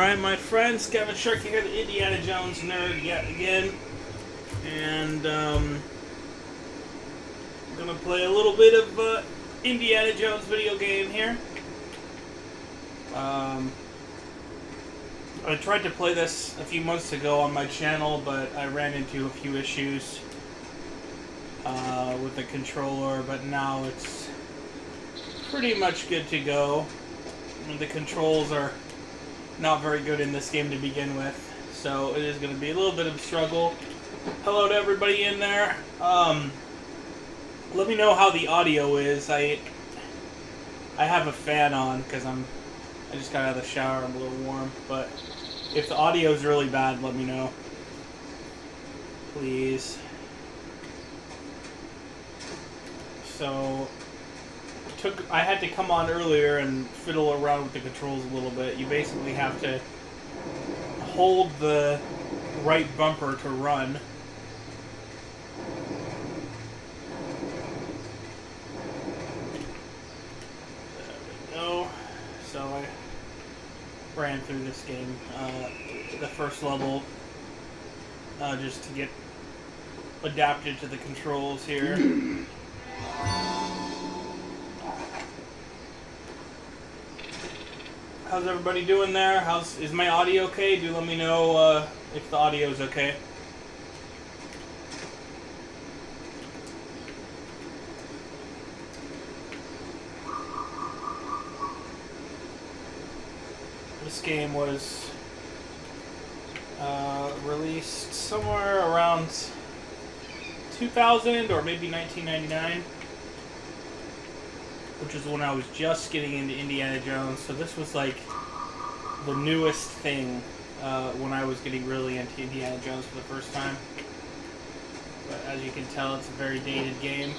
Alright, my friends, Kevin Shirk here, the Indiana Jones nerd yet again. And, I'm gonna play a little bit of, Indiana Jones video game here. I tried to play this a few months ago on my channel, but I ran into a few issues, with the controller, but now it's pretty much good to go. The controls are not very good in this game to begin with, so it is going to be a little bit of a struggle. Hello to everybody in there. Let me know how the audio is. I have a fan on because I just got out of the shower. I'm a little warm, but if the audio is really bad, let me know, please. So I had to come on earlier and fiddle around with the controls a little bit. You basically have to hold the right bumper to run. There we go. So I ran through this game, the first level, just to get adapted to the controls here. How's everybody doing there? Is my audio okay? Do let me know if the audio is okay. This game was released somewhere around 2000 or maybe 1999. Which is when I was just getting into Indiana Jones, so this was like the newest thing when I was getting really into Indiana Jones for the first time. But as you can tell, it's a very dated game.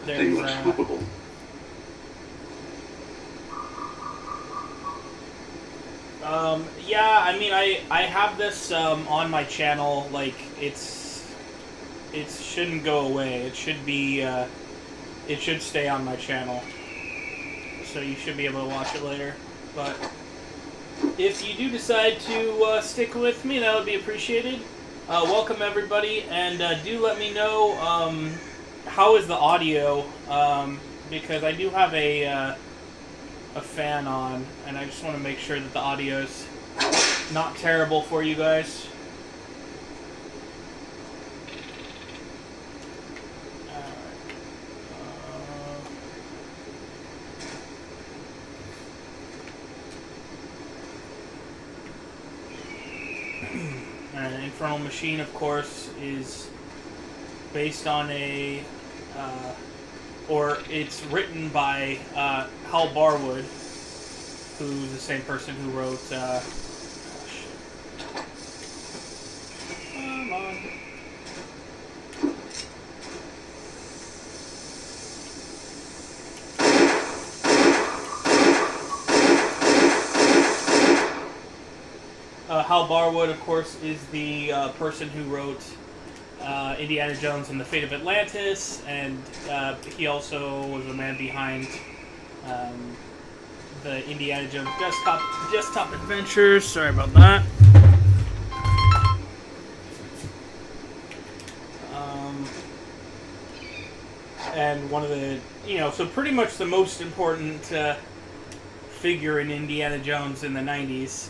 Thing looks movable. Yeah, I mean, I have this on my channel. Like, it shouldn't go away. It should be, it should stay on my channel. So you should be able to watch it later. But if you do decide to stick with me, that would be appreciated. Welcome everybody, and do let me know how is the audio, because I do have a fan on, and I just want to make sure that the audio is not terrible for you guys. Infernal Machine, of course, is based on or it's written by Hal Barwood, who's the same person who wrote, come on. Hal Barwood, of course, is the person who wrote Indiana Jones and the Fate of Atlantis, and he also was the man behind the Indiana Jones desktop adventures. Sorry about that. And one of the, so pretty much the most important figure in Indiana Jones in the 90s.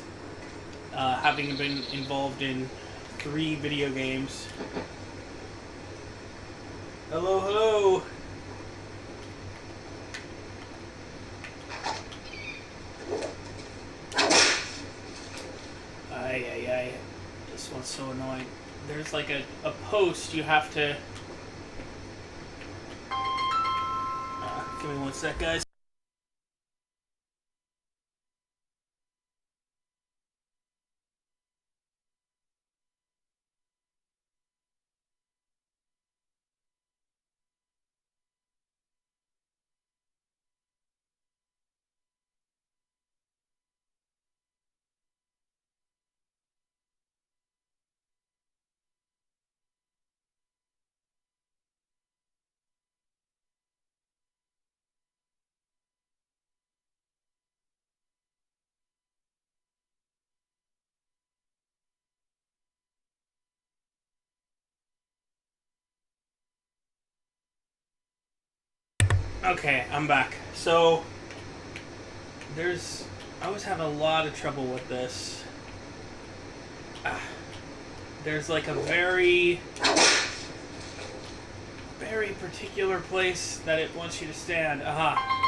Having been involved in 3 video games. Hello, hello! Ay. This one's so annoying. There's like a post you have to... give me one sec, guys. Okay, I'm back. So, I was having a lot of trouble with this. There's like a very, very particular place that it wants you to stand. Aha.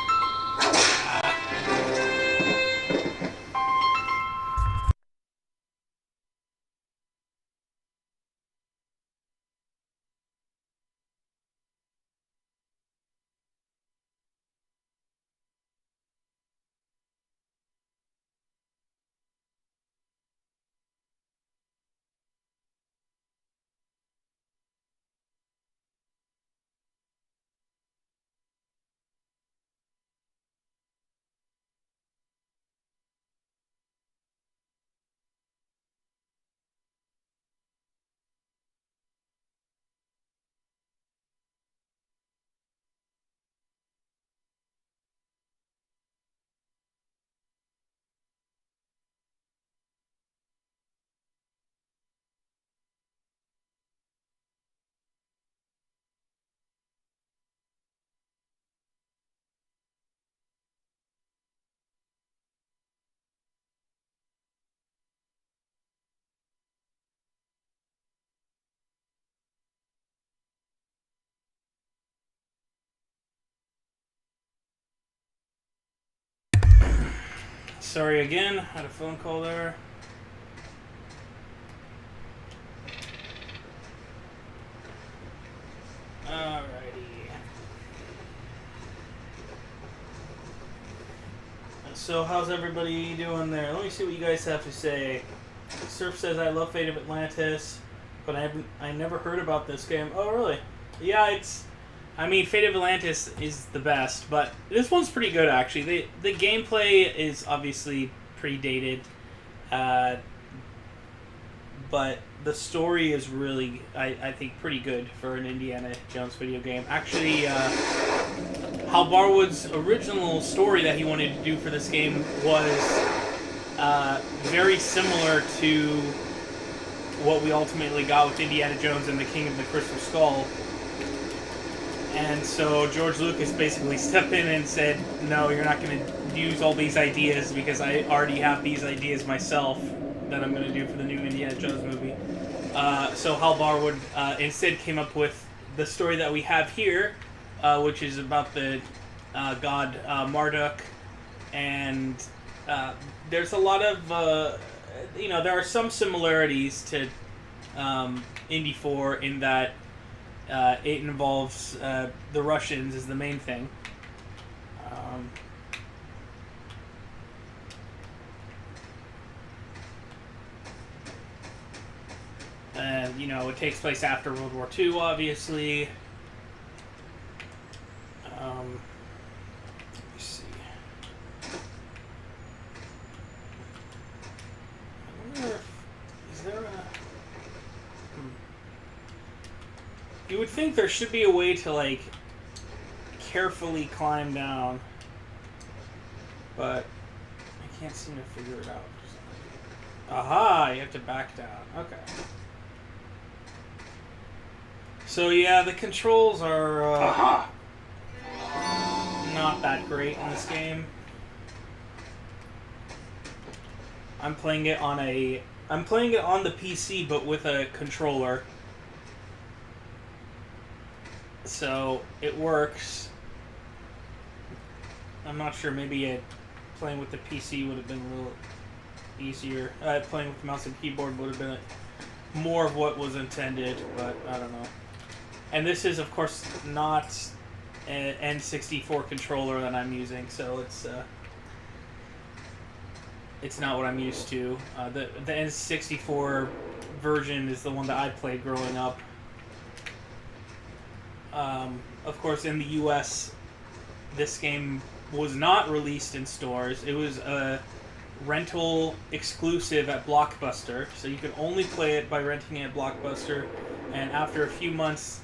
Sorry again, had a phone call there. Alrighty. So how's everybody doing there? Let me see what you guys have to say. Surf says, I love Fate of Atlantis, but I never heard about this game. Oh, really? Yeah, Fate of Atlantis is the best, but this one's pretty good, actually. The gameplay is obviously pretty dated, but the story is really, I think, pretty good for an Indiana Jones video game. Actually, Hal Barwood's original story that he wanted to do for this game was very similar to what we ultimately got with Indiana Jones and the King of the Crystal Skull. And so George Lucas basically stepped in and said, no, you're not going to use all these ideas because I already have these ideas myself that I'm going to do for the new Indiana Jones movie. So Hal Barwood instead came up with the story that we have here, which is about the god Marduk. And there's a lot of, there are some similarities to Indy 4 in that it involves the Russians is the main thing. And, it takes place after World War II, obviously. Let me see. I wonder is there a... You would think there should be a way to, carefully climb down. But I can't seem to figure it out. Aha! You have to back down. Okay. So, yeah, the controls are not that great in this game. I'm playing it on the PC, but with a controller. So it works. I'm not sure. Maybe playing with the PC would have been a little easier. Playing with the mouse and keyboard would have been more of what was intended, but I don't know. And this is, of course, not an N64 controller that I'm using, so it's not what I'm used to. The N64 version is the one that I played growing up. Of course, in the US, this game was not released in stores. It was a rental exclusive at Blockbuster, so you could only play it by renting it at Blockbuster. And after a few months,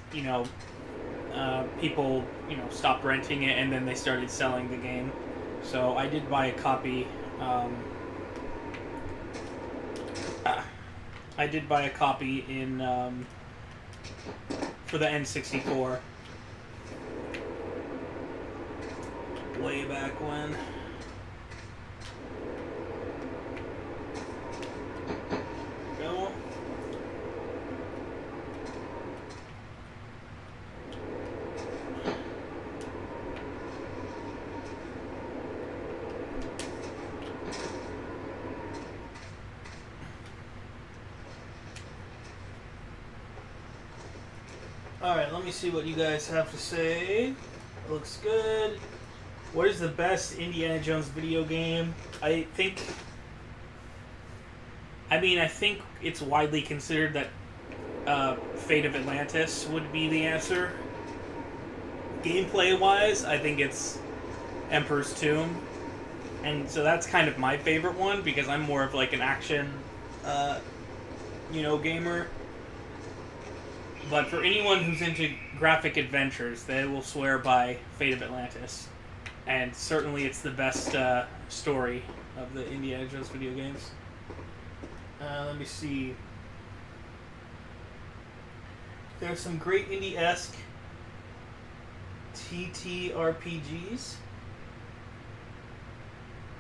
people, stopped renting it, and then they started selling the game. So I did buy a copy. I did buy a copy for the N64. way back when. Go. Alright, let me see what you guys have to say. Looks good. What is the best Indiana Jones video game? I think it's widely considered that Fate of Atlantis would be the answer. Gameplay-wise, I think it's Emperor's Tomb. And so that's kind of my favorite one because I'm more of like an action, gamer. But for anyone who's into graphic adventures, they will swear by Fate of Atlantis. And certainly it's the best story of the Indiana Jones video games. Let me see. There's some great indie-esque TTRPGs.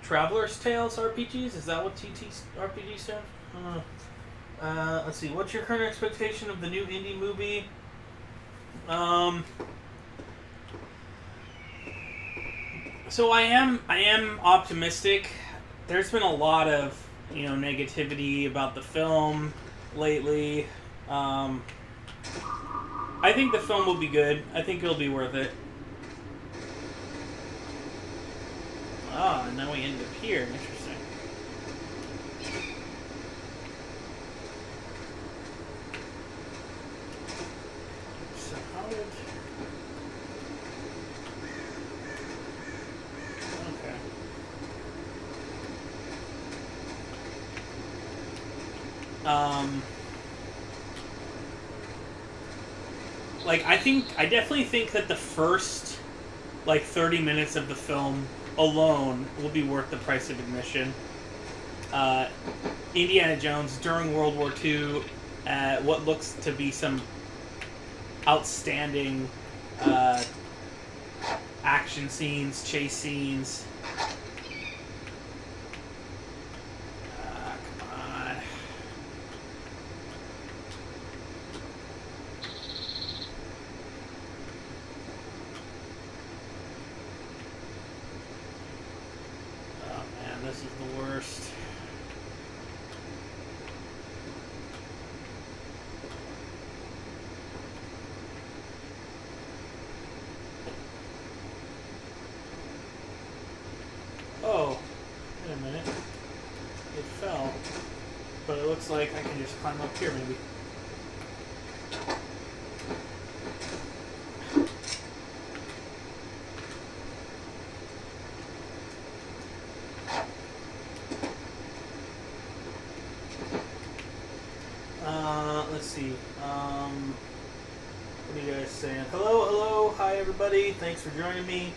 Traveler's Tales RPGs? Is that what TTRPG stands for? Let's see. What's your current expectation of the new indie movie? So I am optimistic. There's been a lot of negativity about the film lately. I think the film will be good. I think it'll be worth it. Ah, and now we end up here. Interesting. So how did... Okay. I definitely think that the first 30 minutes of the film alone will be worth the price of admission. Indiana Jones during World War II, what looks to be some outstanding action scenes, chase scenes. Come on. Oh man, this is the worst. Oh, wait a minute. It fell. But it looks like I can just climb up here, maybe. Let's see. What are you guys saying? Hello, hi everybody. Thanks for joining me.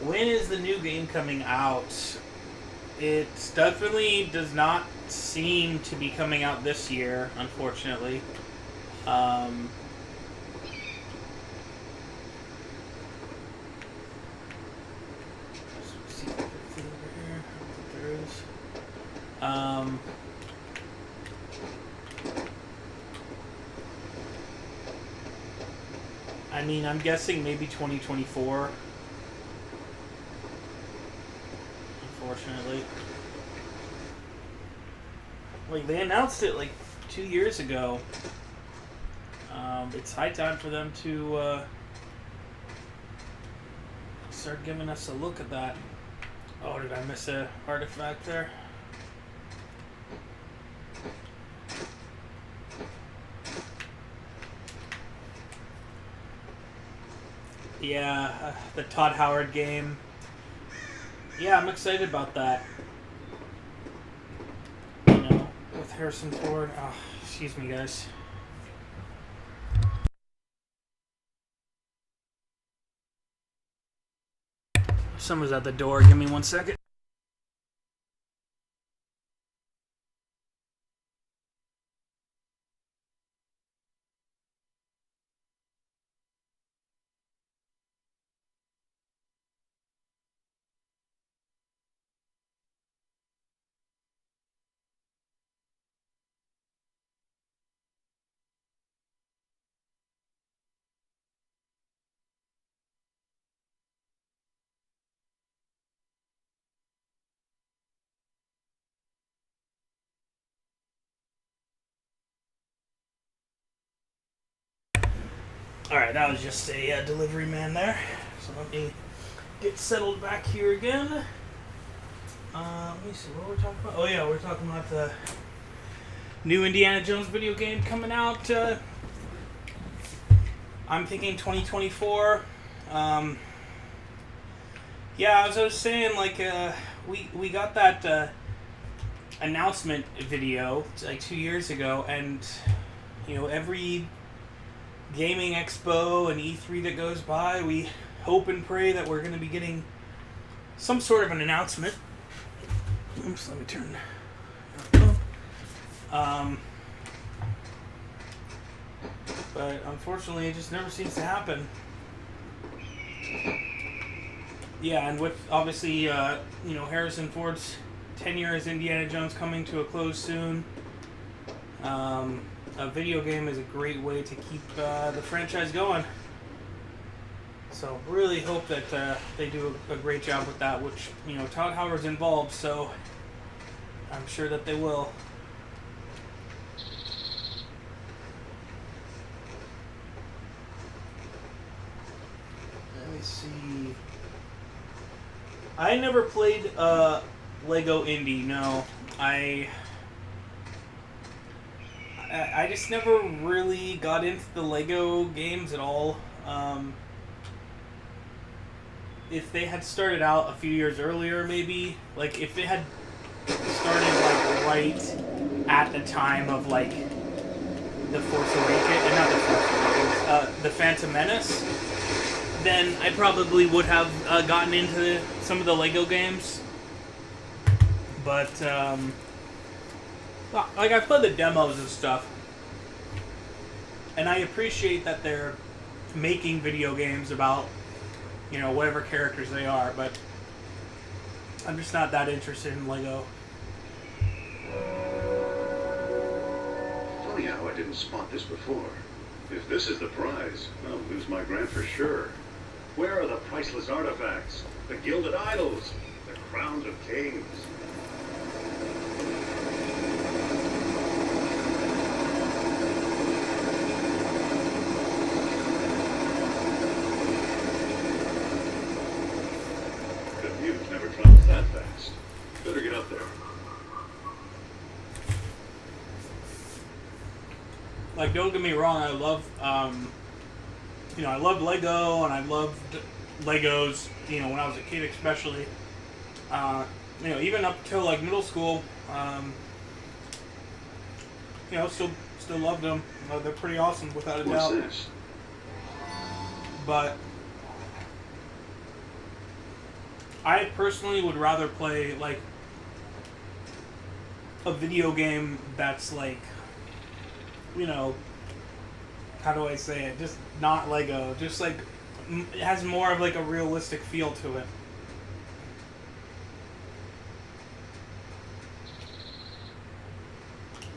When is the new game coming out? It definitely does not seem to be coming out this year, unfortunately. Let's see if there's anything over here. I don't think there is. I'm guessing maybe 2024. Unfortunately. They announced it 2 years ago. It's high time for them to start giving us a look at that. Oh, did I miss a artifact there? Yeah, the Todd Howard game. Yeah, I'm excited about that. With Harrison Ford. Oh, excuse me, guys. Someone's at the door. Give me 1 second. Alright, that was just a delivery man there. So let me get settled back here again. Let me see, what we're talking about? Oh yeah, we're talking about the new Indiana Jones video game coming out. I'm thinking 2024. Yeah, as I was saying, like, we got that announcement video like 2 years ago, and you know, every gaming expo and E3 that goes by, we hope and pray that we're going to be getting some sort of an announcement. Oops, let me turn. But unfortunately, it just never seems to happen. Yeah, and with obviously, you know, Harrison Ford's tenure as Indiana Jones coming to a close soon, a video game is a great way to keep the franchise going. So really hope that they do a great job with that, which, you know, Todd Howard's involved, so I'm sure that they will. Let me see. I never played Lego Indy, no. I just never really got into the Lego games at all. If they had started out a few years earlier, maybe, like if it had started like right at the time of like the Force Awakens, not the Force Awakens, the Phantom Menace, then I probably would have gotten into some of the Lego games. But like I've played the demos and stuff, and I appreciate that they're making video games about, you know, whatever characters they are, but I'm just not that interested in Lego. Funny how I didn't spot this before. If this is the prize, I'll lose my grant for sure. Where are the priceless artifacts? The gilded idols? The crowns of kings? Never travels that fast. Better get up there. Like, don't get me wrong, I love, you know, I love Lego, and I loved Legos, you know, when I was a kid especially. You know, even up till, like, middle school, you know, still loved them. They're pretty awesome, without a doubt. What's this? But I personally would rather play, like, a video game that's, like, you know, how do I say it? Just not Lego. Just, like, it has more of, like, a realistic feel to it.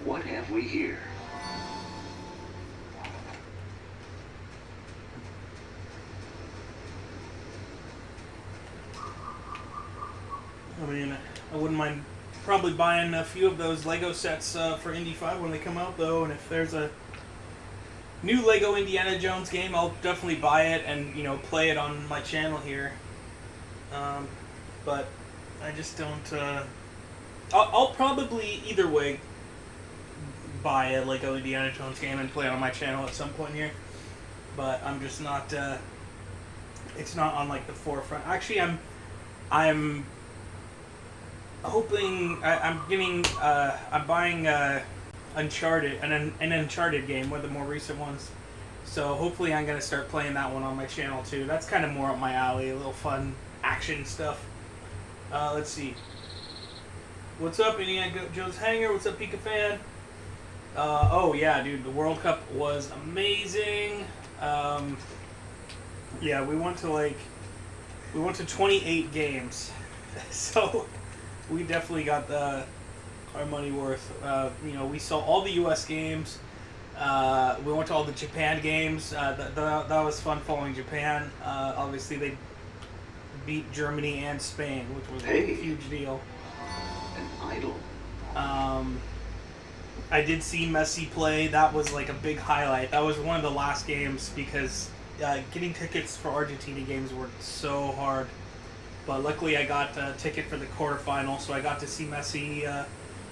What have we here? I mean, I wouldn't mind probably buying a few of those Lego sets for Indy 5 when they come out, though, and if there's a new Lego Indiana Jones game, I'll definitely buy it and, you know, play it on my channel here. But I just don't, I'll probably, either way, buy a Lego Indiana Jones game and play it on my channel at some point here. But I'm just not, it's not on, like, the forefront. Actually, I'm hoping, I'm buying Uncharted, an Uncharted game, one of the more recent ones. So hopefully I'm going to start playing that one on my channel too. That's kind of more up my alley, a little fun action stuff. Let's see. What's up, Indiana Jones Hanger? What's up, Pika Fan? Oh yeah, dude, the World Cup was amazing. Yeah, we went to 28 games. So we definitely got our money worth. You know, we saw all the U.S. games. We went to all the Japan games. That was fun following Japan. Obviously, they beat Germany and Spain, which was a huge deal. An idol. I did see Messi play. That was like a big highlight. That was one of the last games because getting tickets for Argentina games were so hard. But luckily, I got a ticket for the quarterfinal, so I got to see Messi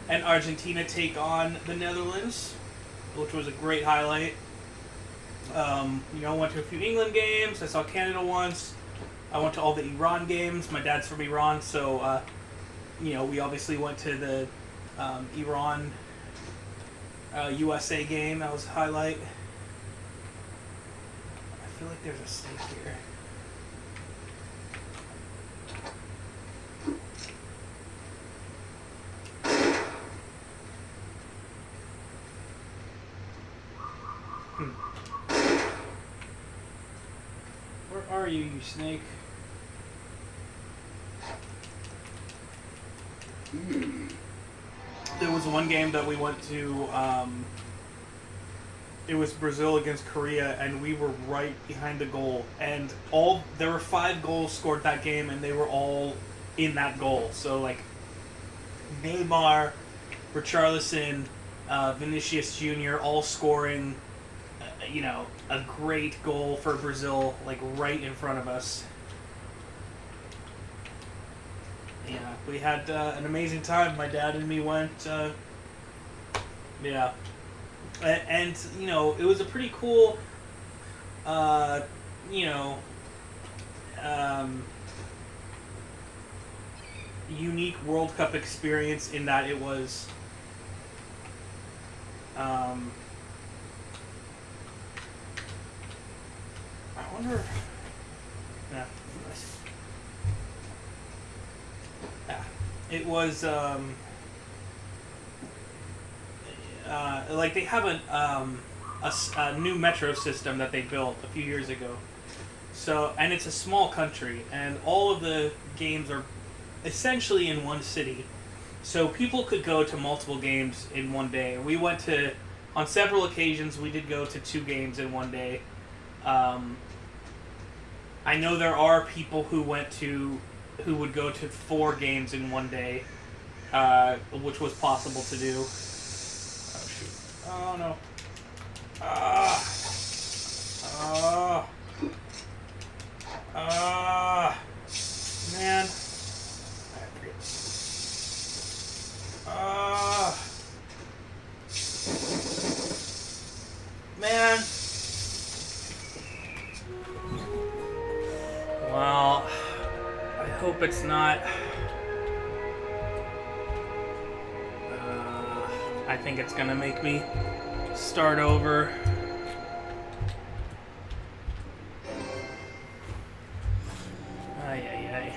and Argentina take on the Netherlands, which was a great highlight. Went to a few England games. I saw Canada once. I went to all the Iran games. My dad's from Iran, so we obviously went to the Iran USA game. That was a highlight. I feel like there's a snake here. Where are you, you snake? There was one game that we went to, it was Brazil against Korea, and we were right behind the goal. And there were 5 goals scored that game, and they were all in that goal. So, like, Neymar, Richarlison, Vinicius Jr., all scoring, a great goal for Brazil, like, right in front of us. Yeah, we had an amazing time. My dad and me went, and, it was a pretty cool, unique World Cup experience in that it was, I wonder, yeah, it was, like they have a new metro system that they built a few years ago. So, and it's a small country, and all of the games are essentially in one city. So people could go to multiple games in one day. We went to, on several occasions, we did go to 2 games in one day. I know there are people who would go to 4 games in one day, which was possible to do. Oh, shoot. Oh, no. Man. Man. Well, I hope it's not. I think it's gonna make me start over. Ay, ay, ay.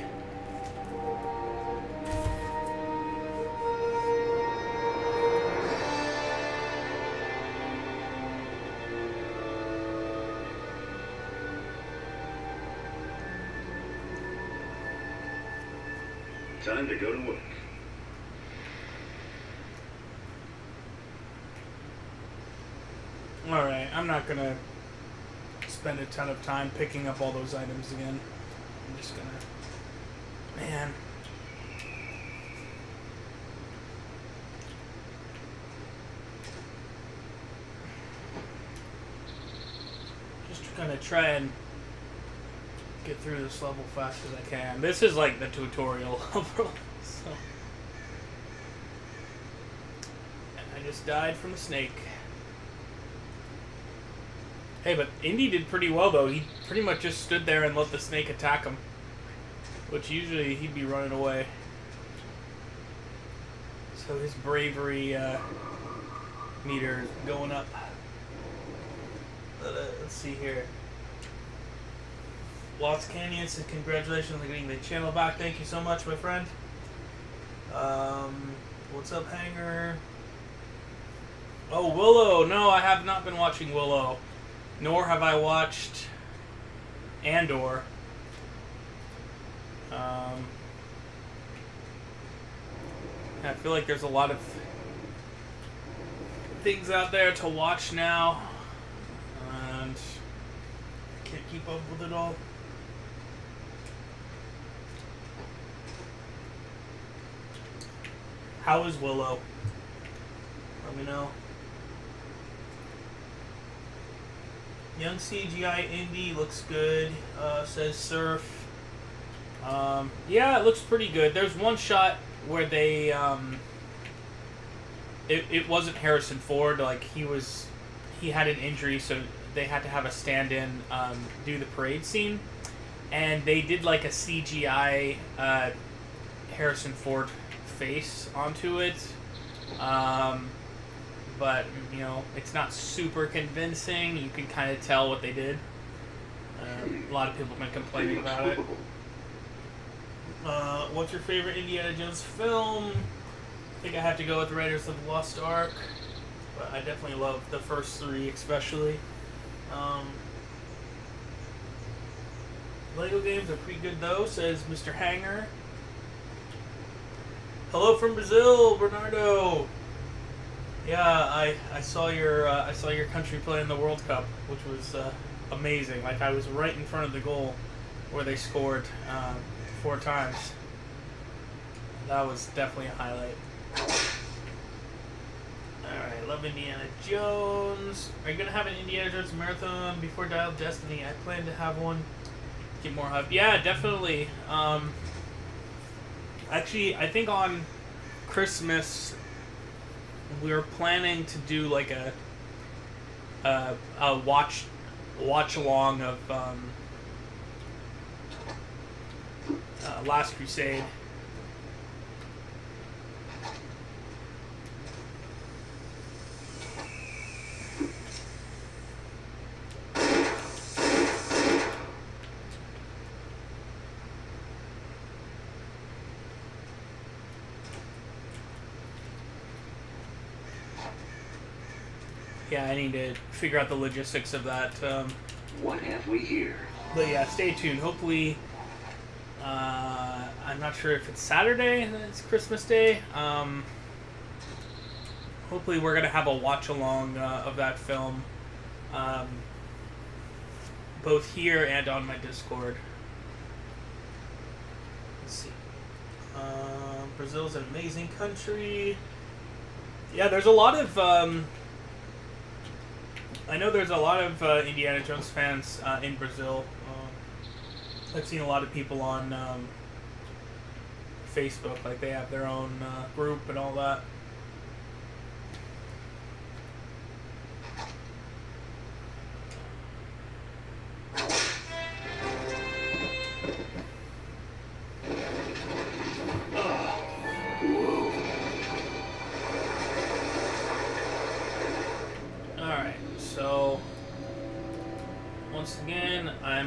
Time to go to work. Alright, I'm not gonna spend a ton of time picking up all those items again. I'm just gonna... Man. Just gonna try and get through this level fast as I can. This is like the tutorial level, so... And I just died from a snake. Hey, but Indy did pretty well, though. He pretty much just stood there and let the snake attack him. Which usually he'd be running away. So his bravery meter is going up. Let's see here. Lots Canyon says congratulations on getting the channel back. Thank you so much, my friend. What's up, Hanger? Oh, Willow. No, I have not been watching Willow. Nor have I watched Andor. I feel like there's a lot of things out there to watch now, and I can't keep up with it all. How is Willow? Let me know. Young CGI indie looks good, says Surf. Yeah, it looks pretty good. There's one shot where they, it wasn't Harrison Ford, like he had an injury, so they had to have a stand-in, do the parade scene. And they did like a CGI, Harrison Ford face onto it. But, you know, it's not super convincing. You can kind of tell what they did. A lot of people have been complaining about it. What's your favorite Indiana Jones film? I think I have to go with Raiders of the Lost Ark. But I definitely love the first three, especially. Lego games are pretty good, though, says Mr. Hanger. Hello from Brazil, Bernardo. Yeah, I saw your country play in the World Cup, which was amazing. Like, I was right in front of the goal where they scored 4 times. That was definitely a highlight. Alright, love Indiana Jones. Are you gonna have an Indiana Jones marathon before Dial of Destiny? I plan to have one. Get more hype. Yeah, definitely. Actually, I think on Christmas we were planning to do like a watch along of Last Crusade. Yeah, I need to figure out the logistics of that. What have we here? But yeah, stay tuned. Hopefully, I'm not sure if it's Saturday, it's Christmas Day. Hopefully we're going to have a watch-along of that film, both here and on my Discord. Let's see. Brazil's an amazing country. Yeah, there's a lot of... I know there's a lot of Indiana Jones fans in Brazil. I've seen a lot of people on Facebook, like they have their own group and all that. Alright, so once again, I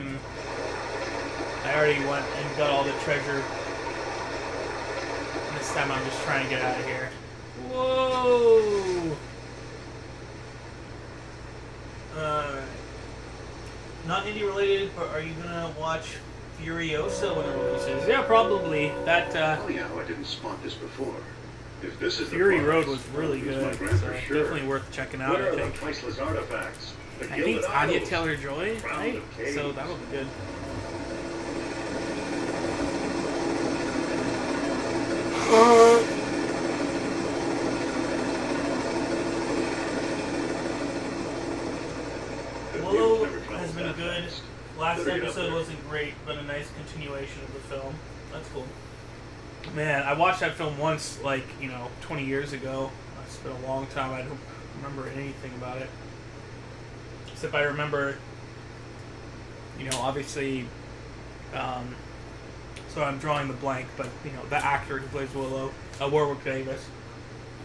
already went and got all the treasure. This time I'm just trying to get out of here. Whoa! Not indie related, but are you gonna watch Furiosa when it releases? Yeah, probably. That, Oh yeah, I didn't spot this before. If this is Fury the Road prize, was really I'll use good, my grant so for sure. definitely worth checking out, Where I are the think. priceless artifacts? The I think gilded it's Anya idols? Taylor-Joy, Crown right? of caves. So that'll be good. Willow has been good. Last episode wasn't great, but a nice continuation of the film. That's cool. Man, I watched that film once, like, 20 years ago. It's been a long time. I don't remember anything about it. Except I remember, obviously, so I'm drawing the blank, but, the actor who plays Willow, Warwick Davis.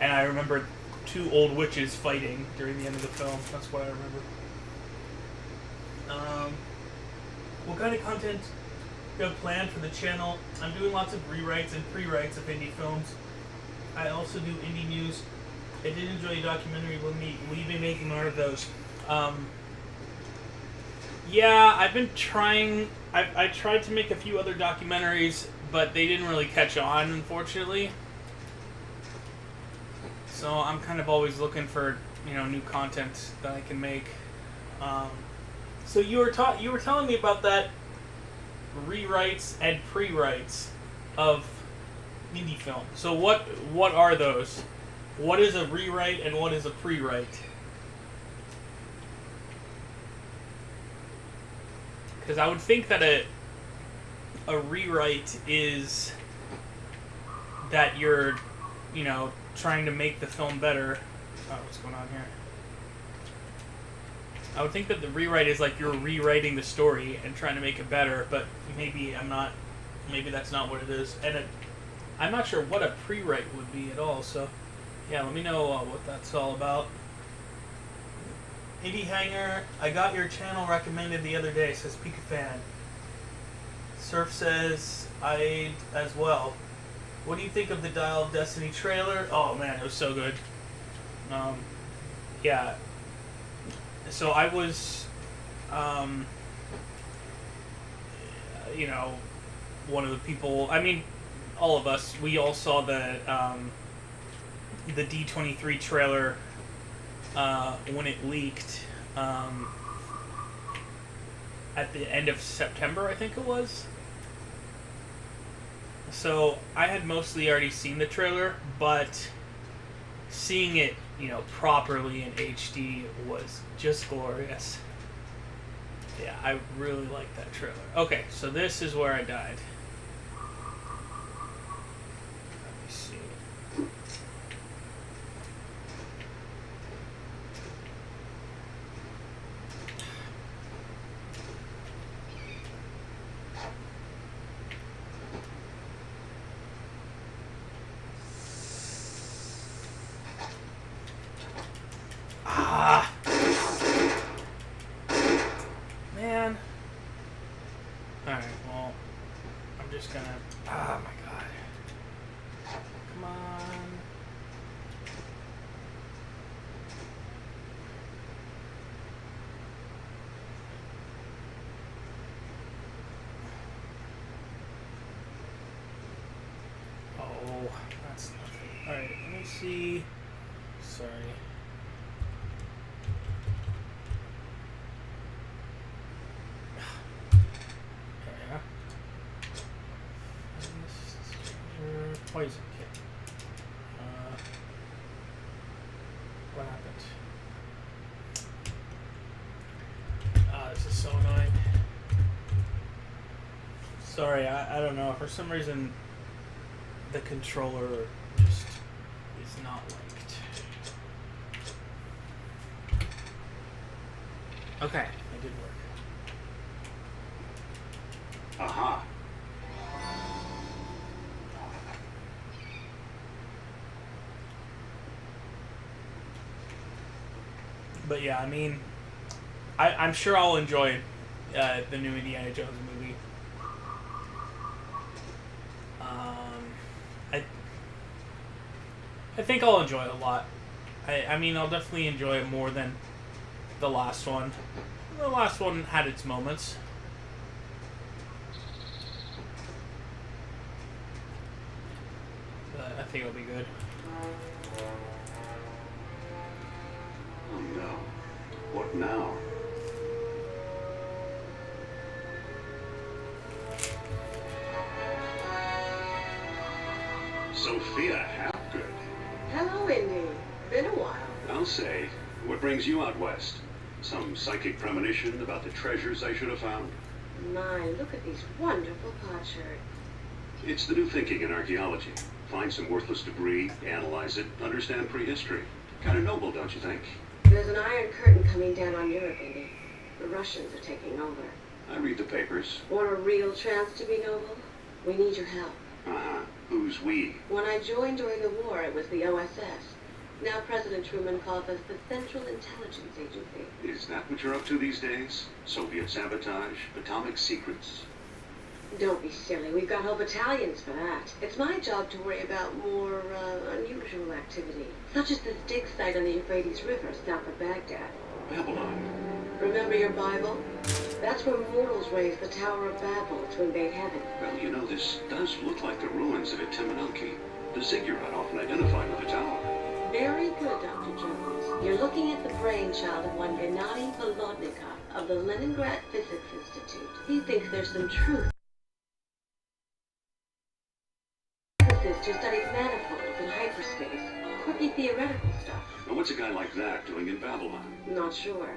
And I remember 2 old witches fighting during the end of the film. That's what I remember. What kind of content do you have planned for the channel? I'm doing lots of rewrites and pre-writes of indie films. I also do indie news. I did enjoy a documentary. Will you be making more of those? Yeah, I've been trying. I tried to make a few other documentaries, but they didn't really catch on, unfortunately. So I'm kind of always looking for new content that I can make. So you were telling me about that rewrites and pre-writes of indie film. So what are those? what is a rewrite and what is a pre-write? Because I would think that a rewrite is that you're, trying to make the film better. Oh, what's going on here? I would think that the rewrite is like you're rewriting the story and trying to make it better, but maybe I'm not. Maybe that's not what it is, and I'm not sure what a pre-write would be at all. So, yeah, let me know what that's all about. Indie Hanger, I got your channel recommended the other day, says Pika Fan. Surf says, I as well. What do you think of the Dial of Destiny trailer? Oh man, it was so good. Yeah. So I was, one of the people, I mean, all of us, we all saw the D23 trailer when it leaked at the end of September, I think it was. So I had mostly already seen the trailer, but seeing it, properly in HD was just glorious. Yeah, I really liked that trailer. Okay, so this is where I died. Let me see. Man. Alright, well, I'm just gonna... Oh my god. Come on. Oh, that's nothing. Alright, let me see. Sorry. Poison kit. What happened? This is so annoying. Sorry, I don't know. For some reason, the controller just is not linked. Okay, it did work. Aha. But yeah, I mean, I'm sure I'll enjoy the new Indiana Jones movie. I think I'll enjoy it a lot. I mean, I'll definitely enjoy it more than the last one. The last one had its moments. But I think it'll be good. Oh no. What now? Sophia Hapgood. Hello, Indy. Been a while. I'll say. What brings you out west? Some psychic premonition about the treasures I should have found? My, look at these wonderful potsherds. It's the new thinking in archaeology. Find some worthless debris, analyze it, understand prehistory. Kind of noble, don't you think? There's an iron curtain coming down on Europe, Indy. The Russians are taking over. I read the papers. Want a real chance to be noble? We need your help. Uh-huh. Who's we? When I joined during the war, it was the OSS. Now President Truman calls us the Central Intelligence Agency. Is that what you're up to these days? Soviet sabotage? Atomic secrets? Don't be silly. We've got whole battalions for that. It's my job to worry about more unusual activity, such as this dig site on the Euphrates River south of Baghdad. Babylon. Remember your Bible? That's where mortals raised the Tower of Babel to invade heaven. Well, this does look like the ruins of Etimonelki, the ziggurat often identified with the tower. Very good, Dr. Jones. You're looking at the brainchild of one Gennady Volodnikov of the Leningrad Physics Institute. He thinks there's some truth. Physicist who studies manifolds in hyperspace. Quirky theoretical stuff. Now, what's a guy like that doing in Babylon? Not sure.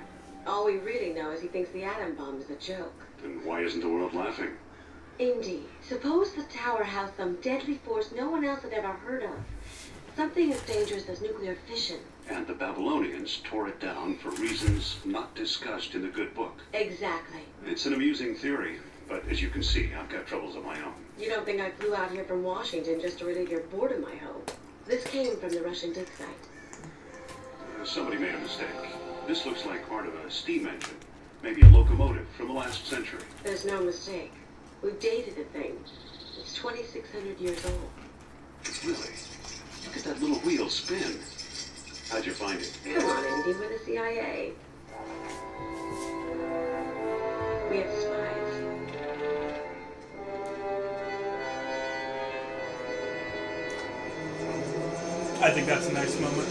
All we really know is he thinks the atom bomb is a joke. Then why isn't the world laughing? Indeed. Suppose the tower housed some deadly force no one else had ever heard of. Something as dangerous as nuclear fission. And the Babylonians tore it down for reasons not discussed in the good book. Exactly. It's an amusing theory, but as you can see, I've got troubles of my own. You don't think I flew out here from Washington just to relieve your boredom, I hope? This came from the Russian dig site. Somebody made a mistake. This looks like part of a steam engine. Maybe a locomotive from the last century. There's no mistake. We've dated the thing. It's 2,600 years old. Really? Look at that little wheel spin. How'd you find it? Come on, Andy, we're the CIA. We have spies. I think that's a nice moment.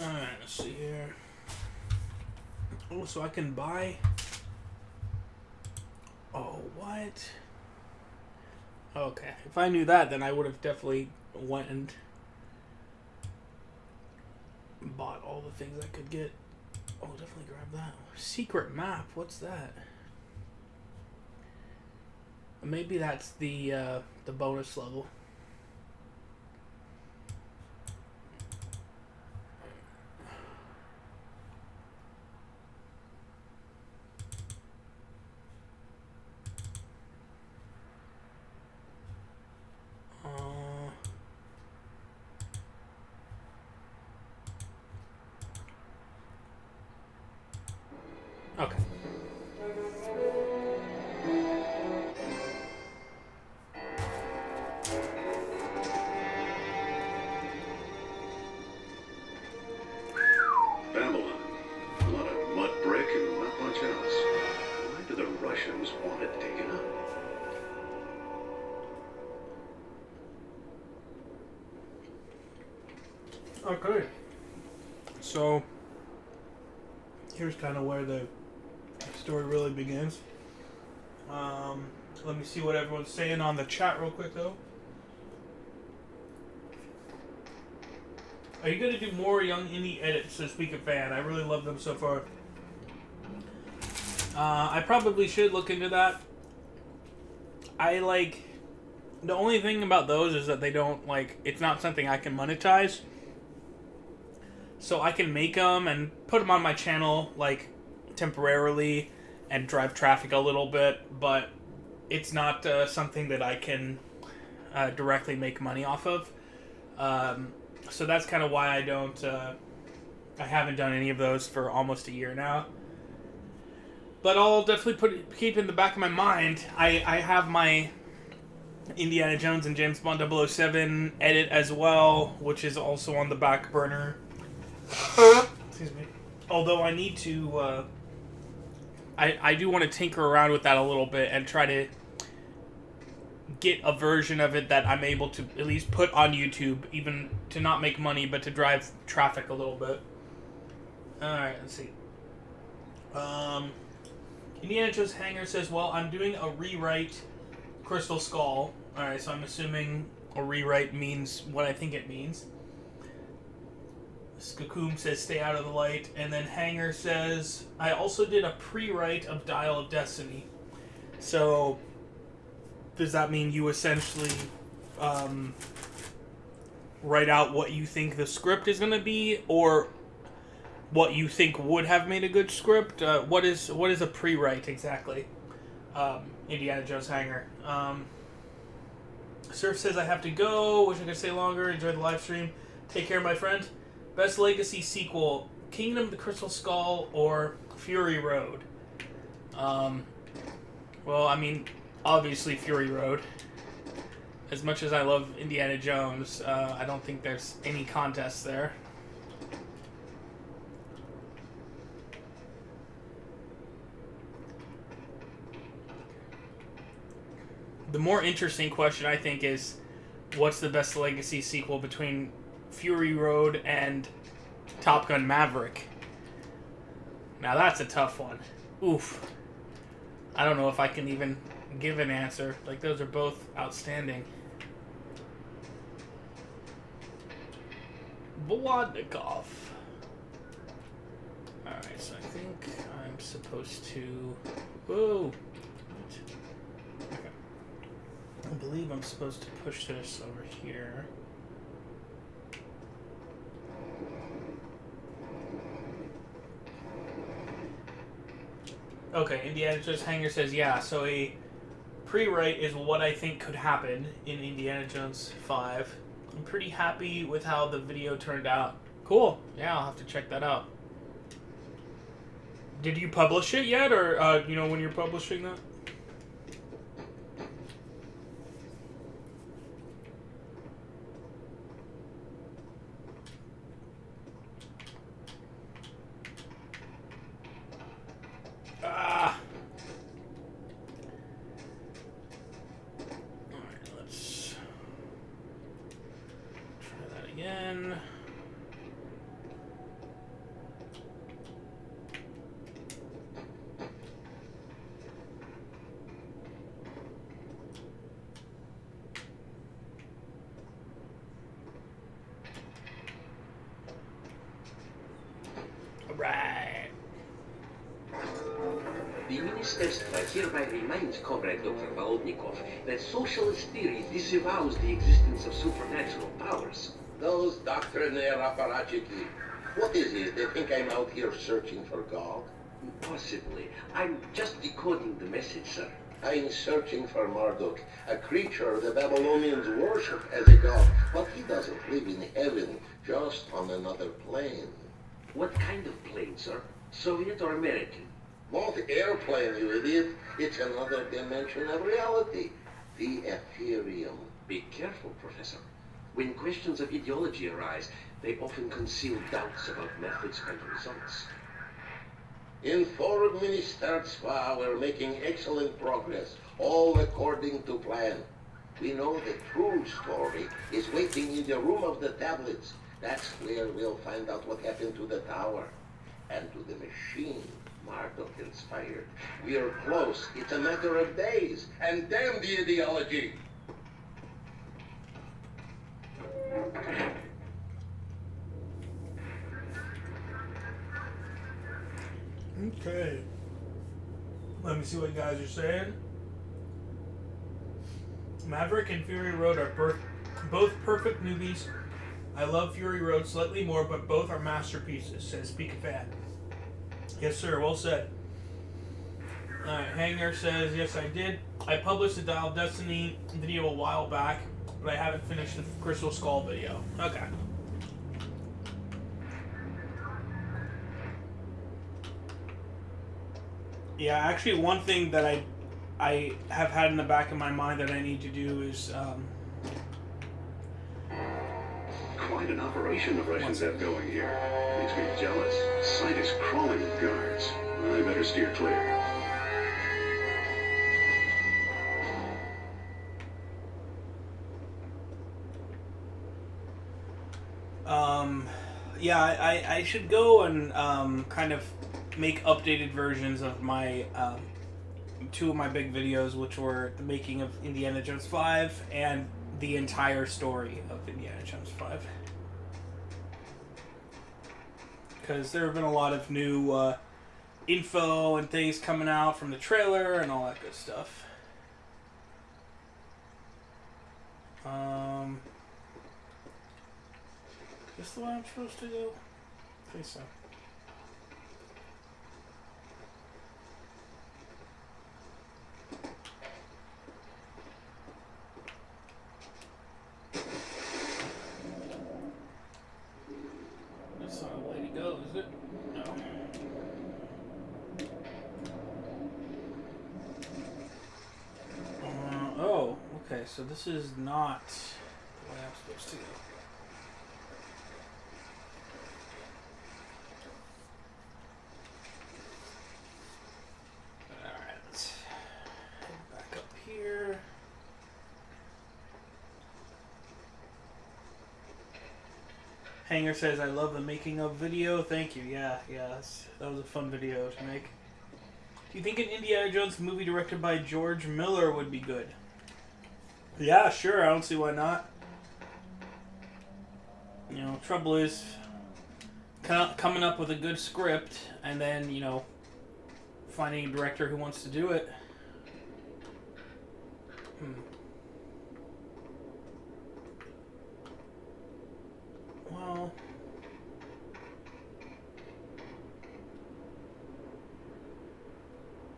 Alright, let's see here. Oh, so I can buy... Oh, what? Okay. If I knew that, then I would have definitely went and bought all the things I could get. Oh, definitely grab that. Secret map, what's that? Maybe that's the bonus level. Okay. Babylon. A lot of mud brick and not much else. Why do the Russians want it taken up? Okay. So, here's kind of where the story really begins. Let me see what everyone's saying on the chat real quick, though. Are you going to do more Young Indie edits, so speak a fan? I really love them so far. I probably should look into that. The only thing about those is that they don't, it's not something I can monetize. So I can make them and put them on my channel, temporarily and drive traffic a little bit, but it's not something that I can directly make money off of. So that's kind of why I haven't done any of those for almost a year now. But I'll definitely keep in the back of my mind. I have my Indiana Jones and James Bond 007 edit as well, which is also on the back burner. Excuse me. Although I need to, I do want to tinker around with that a little bit and try to get a version of it that I'm able to at least put on YouTube, even to not make money, but to drive traffic a little bit. Alright, let's see. Indiana Jones Hanger says, well, I'm doing a rewrite Crystal Skull. Alright, so I'm assuming a rewrite means what I think it means. Skakoom says, stay out of the light. And then Hanger says, I also did a pre-write of Dial of Destiny. So, does that mean you essentially write out what you think the script is going to be, or what you think would have made a good script? What is a pre-write exactly? Indiana Jones Hanger. Surf says, I have to go. Wish I could stay longer. Enjoy the live stream. Take care, my friend. Best Legacy sequel, Kingdom of the Crystal Skull or Fury Road? Well, I mean, obviously Fury Road. As much as I love Indiana Jones, I don't think there's any contest there. The more interesting question, I think, is what's the best legacy sequel between Fury Road and Top Gun Maverick? Now that's a tough one. Oof. I don't know if I can even give an answer. Like, those are both outstanding. Blodnikov. Alright, so I think I'm supposed to... Whoa! Okay. I believe I'm supposed to push this over here. Okay, Indiana Jones Hanger says, yeah, so a pre-write is what I think could happen in Indiana Jones 5. I'm pretty happy with how the video turned out. Cool. Yeah, I'll have to check that out. Did you publish it yet, or you know when you're publishing that? Right. The Minister's hereby reminds Comrade Dr. Volodnikov that socialist theory disavows the existence of supernatural powers. Those doctrinaire apparatchiki. What is it? They think I'm out here searching for God? Possibly. I'm just decoding the message, sir. I'm searching for Marduk, a creature the Babylonians worship as a god, but he doesn't live in heaven, just on another plane. What kind of plane, sir? Soviet or American? Not airplane, you idiot. It's another dimension of reality. The Ethereum. Be careful, Professor. When questions of ideology arise, they often conceal doubts about methods and results. In Foreign Ministerstva, we're making excellent progress, all according to plan. We know the true story is waiting in the room of the tablets. That's where we'll find out what happened to the tower and to the machine Marduk inspired. We're close. It's a matter of days. And damn the ideology! Okay. Let me see what you guys are saying. Maverick and Fury Road are both perfect movies. I love Fury Road slightly more, but both are masterpieces, says Speak a Fan. Yes, sir. Well said. Alright, Hanger says, yes, I did. I published the Dial of Destiny video a while back, but I haven't finished the Crystal Skull video. Okay. Yeah, actually, one thing that I have had in the back of my mind that I need to do is Quite an operation the Russians have going here. Makes me jealous. Sight is crawling with guards. I better steer clear. yeah, I should go and kind of make updated versions of my two of my big videos, which were the making of Indiana Jones 5 and the entire story of Indiana Jones 5. Because there have been a lot of new info and things coming out from the trailer and all that good stuff. Is this the way I'm supposed to go? I think so. That's not the way to go, is it? No. Okay, so this is not the way I'm supposed to go. Alright, let's head back up here. Hanger says, I love the making of video. Thank you. Yeah, that was a fun video to make. Do you think an Indiana Jones movie directed by George Miller would be good? Yeah, sure. I don't see why not. You know, trouble is coming up with a good script and then, you know, finding a director who wants to do it. Well,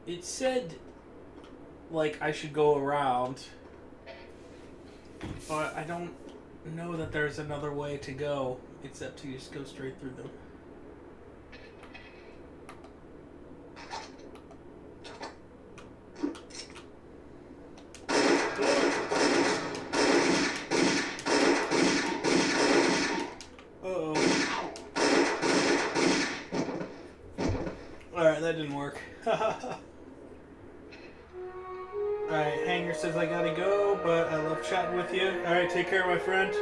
it said, like, I should go around, but I don't know that there's another way to go except to just go straight through them. Alright, that didn't work. Alright, Hanger says I gotta go, but I love chatting with you. Alright, take care, my friend.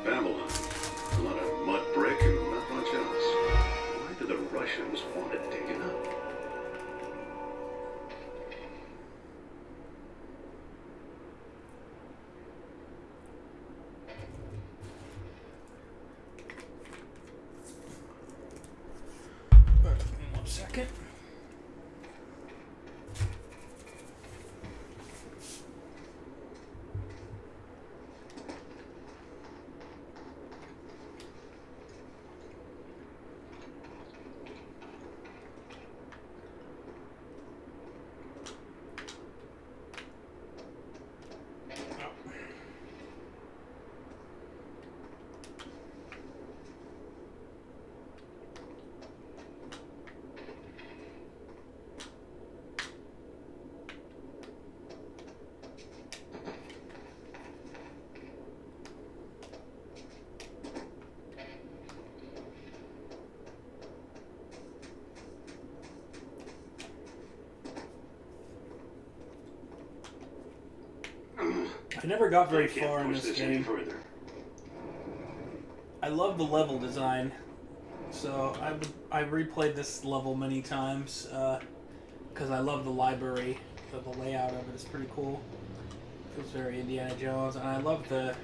Babylon. A lot of mud brick and not much else. Why do the Russians want it taken up? Give me 1 second. I never got very far in this game. I love the level design, so I replayed this level many times because I love the library. The layout of it is pretty cool. Feels very Indiana Jones, and I love the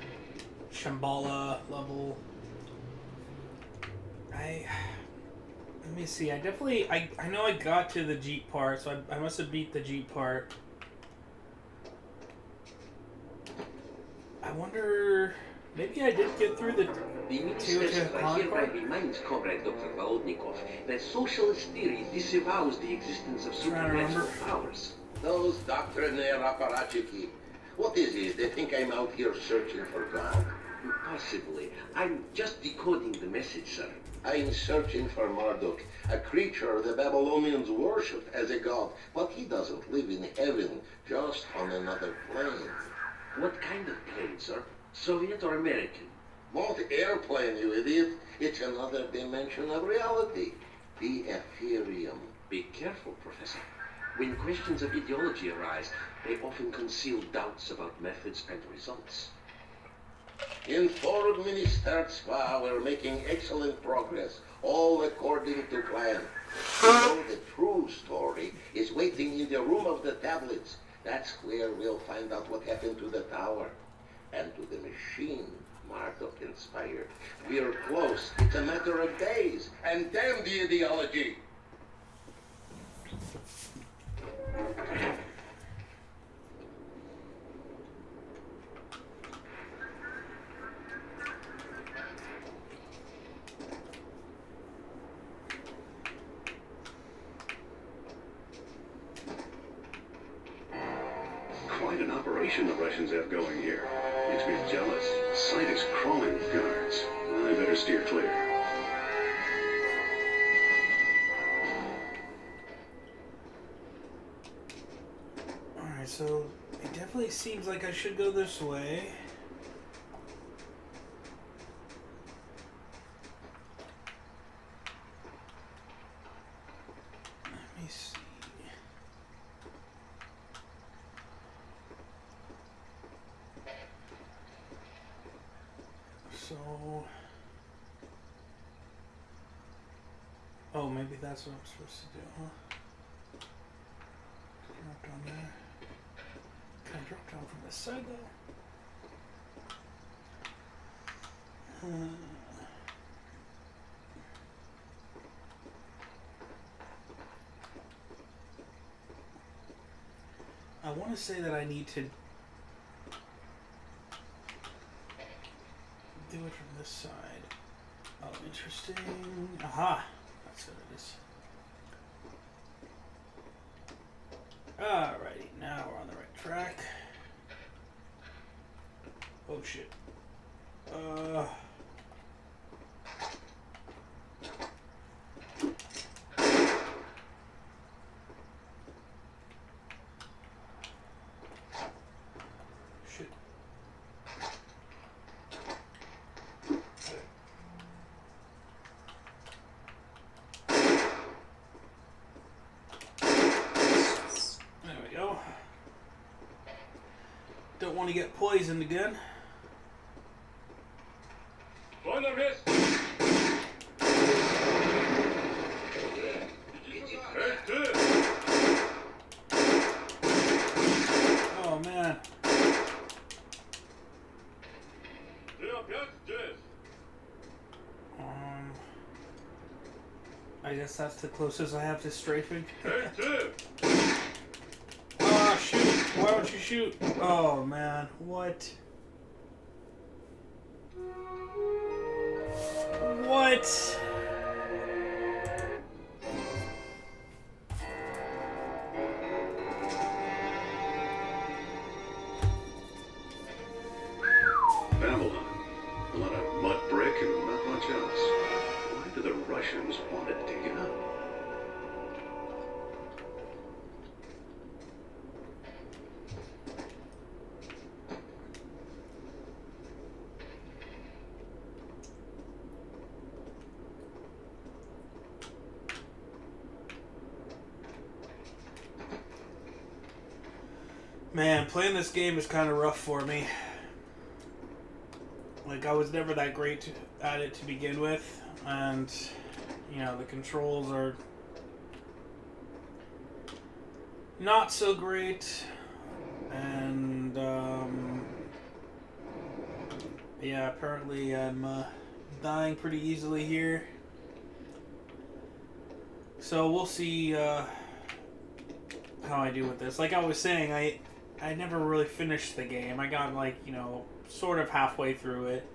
Shambhala level. Let me see. I know I got to the Jeep part, so I must have beat the Jeep part. I wonder, maybe I did get through the I hereby remind Comrade Dr. Volodnikov that socialist theory disavows the existence of supernatural powers. Those doctrinaire apparatchiki. What is it? They think I'm out here searching for God? Possibly. I'm just decoding the message, sir. I'm searching for Marduk, a creature the Babylonians worship as a god, but he doesn't live in heaven, just on another plane. What kind of plane, sir? Soviet or American? Not airplane, you idiot. It's another dimension of reality. The Ethereum. Be careful, Professor. When questions of ideology arise, they often conceal doubts about methods and results. Infernal Ministerstva, we're making excellent progress, all according to plan. You know, the true story is waiting in the room of the tablets. That's where we'll find out what happened to the tower and to the machine Marduk inspired. We're close. It's a matter of days. And damn the ideology! Quite an operation the Russians have going here. Makes me jealous. The site is crawling with guards. I better steer clear. Alright, so it definitely seems like I should go this way. Let me see. So... Oh, maybe that's what I'm supposed to do, huh? Drop down there. Can I drop down from this side, though? I want to say that I need to do it from this side. Oh, interesting. Aha! That's what it is. Alrighty, now we're on the right track. Oh shit. Shit. There we go. Don't want to get poisoned again. Oh man. I guess that's the closest I have to strafing. Oh shoot! Why don't you shoot? Oh man, what? What? Babylon. A lot of mud brick and not much else. Why do the Russians want to dig it up? Man, playing this game is kind of rough for me. Like, I was never that great at it to begin with, and, you know, the controls are not so great, and, yeah, apparently I'm dying pretty easily here. So we'll see how I do with this. Like I was saying, I never really finished the game. I got, like, you know, sort of halfway through it.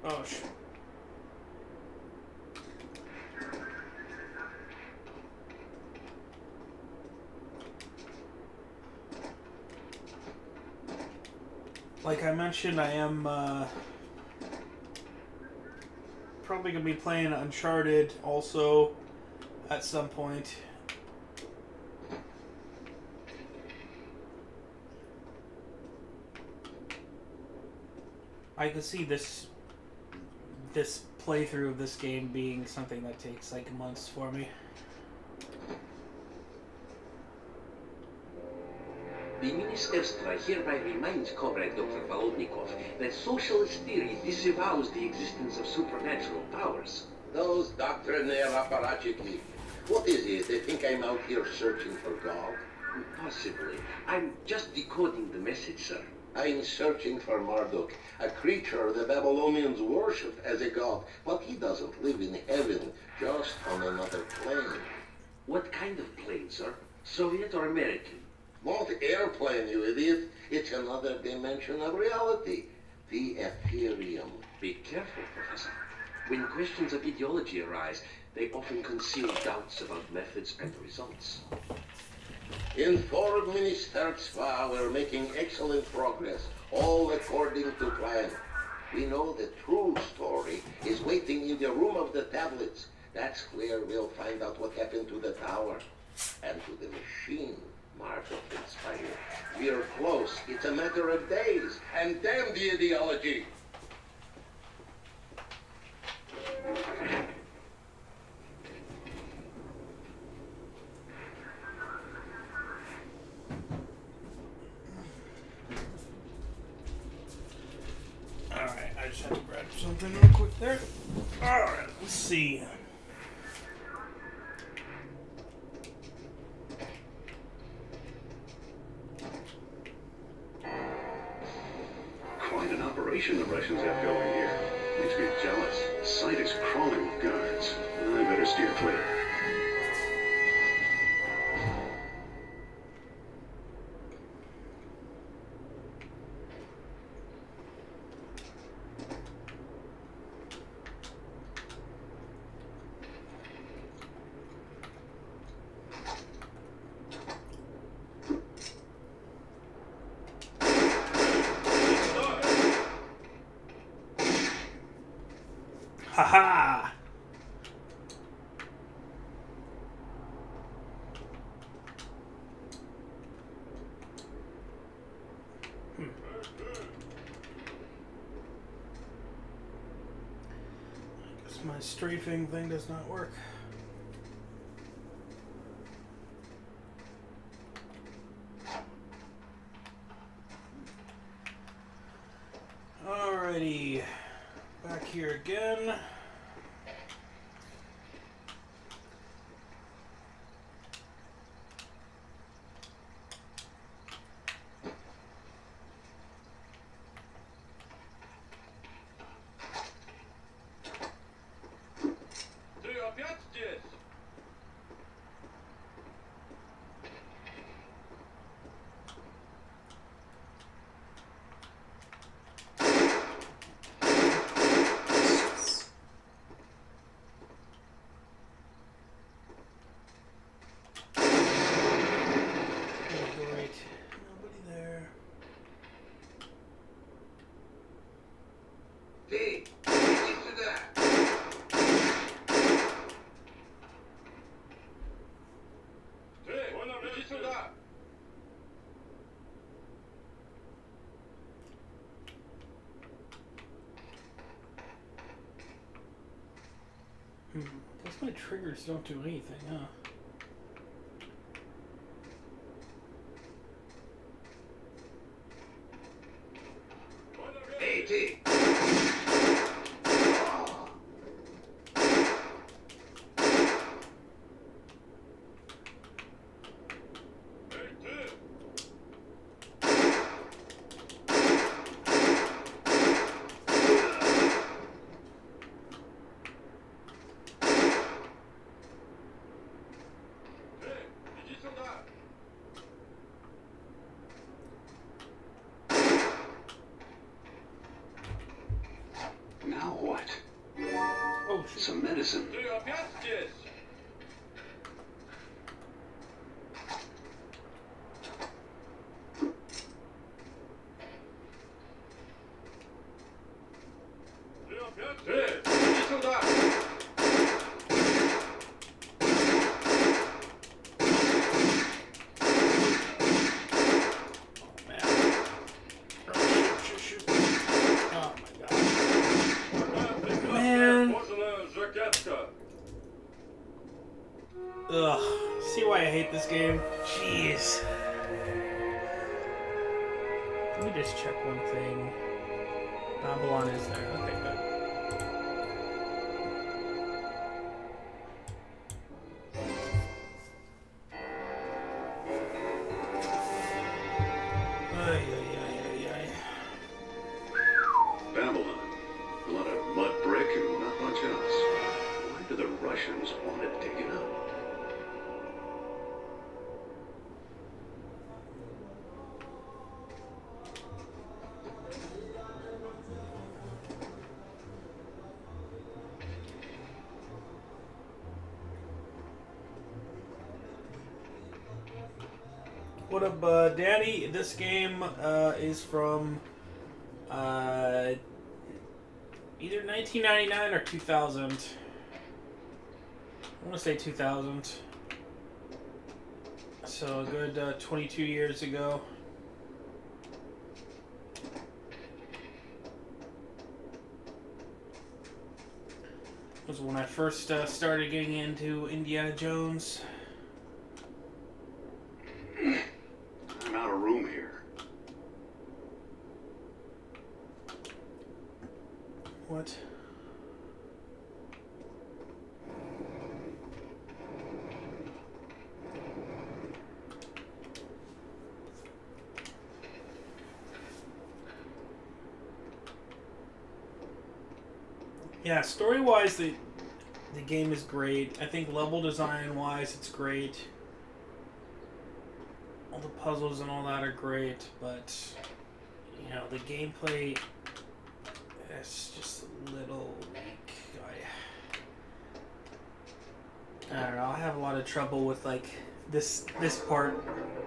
Oh, shit. Like I mentioned, I am probably going to be playing Uncharted also at some point. I could see this playthrough of this game being something that takes like months for me. The Ministerstva hereby reminds Comrade Dr. Volodnikov that socialist theory disavows the existence of supernatural powers. Those doctrinaire apparatchiki. What is it? They think I'm out here searching for God? Possibly. I'm just decoding the message, sir. I'm searching for Marduk, a creature the Babylonians worship as a god, but he doesn't live in heaven, just on another plane. What kind of plane, sir? Soviet or American? Not airplane, you idiot. It's another dimension of reality. The Ethereum. Be careful, Professor. When questions of ideology arise, they often conceal doubts about methods and results. Inform Minister Spa, we're making excellent progress, all according to plan. We know the true story is waiting in the room of the tablets. That's where we'll find out what happened to the tower and to the machine, Mark of Inspire. We're close. It's a matter of days. And damn the ideology. Alright, I just had to grab something real quick there. Alright, let's see. Quite an operation the Russians have going here. Makes me jealous. The site is crawling with guards. I better steer clear. Haha! I guess my strafing thing does not work. Alrighty. Back here again. Guess my triggers don't do anything, huh? Hey, T. Now what? Oh, shit. Some medicine. Ugh. See why I hate this game? Jeez. Let me just check one thing. Babylon is there. Okay, good. Ay, ay, ay, ay, ay. Babylon. A lot of mud brick and not much else. Why do the Russians want it taken up? What up, Danny? This game is from either 1999 or 2000. I want to say 2000. So a good 22 years ago. Was when I first started getting into Indiana Jones. I'm out of room here. What? Yeah, story-wise, the game is great. I think level design-wise, it's great. All the puzzles and all that are great, but you know, the gameplay is just a little weak. I don't know. I have a lot of trouble with like this part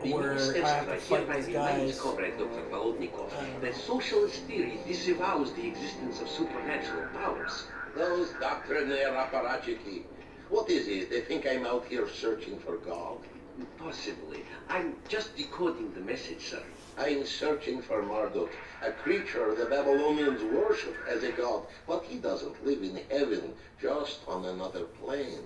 where I have to fight these guys. Comrade Dr. Volodnikov, that socialist theory disavows the existence of supernatural powers. Those doctrinaire apparatchiki. What is it? They think I'm out here searching for God. Possibly. I'm just decoding the message, sir. I'm searching for Marduk, a creature the Babylonians worship as a god, but he doesn't live in heaven, just on another plane.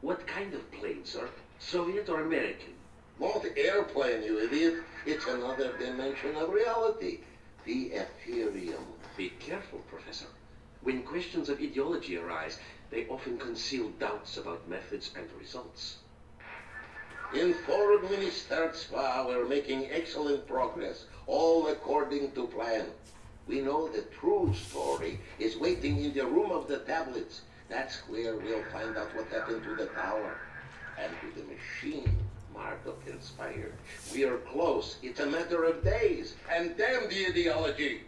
What kind of plane, sir? Soviet or American? Not airplane, you idiot. It's another dimension of reality. The Ethereum. Be careful, Professor. When questions of ideology arise, they often conceal doubts about methods and results. In Forward Ministerstva, we're making excellent progress, all according to plan. We know the true story is waiting in the room of the tablets. That's where we'll find out what happened to the tower. And to the machine Marduk inspired. We are close. It's a matter of days. And damn the ideology!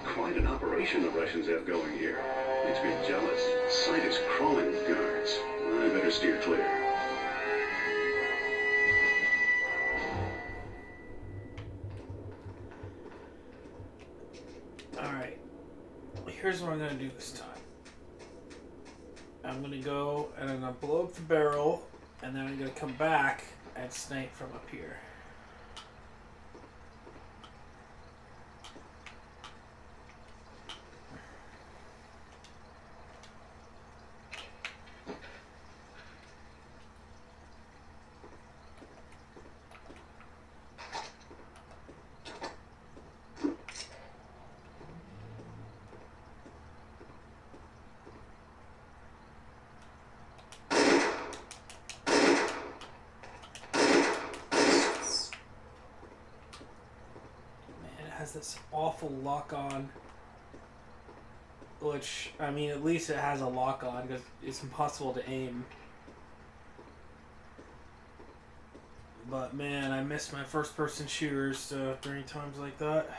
Quite an operation the Russians have going here. Makes me jealous. The site is crawling with guards. I better steer clear. Alright. Here's what I'm going to do this time. I'm going to go and I'm going to blow up the barrel, and then I'm going to come back and snipe from up here. This awful lock on, which I mean, at least it has a lock on because it's impossible to aim. But man, I miss my first person shooters during times like that.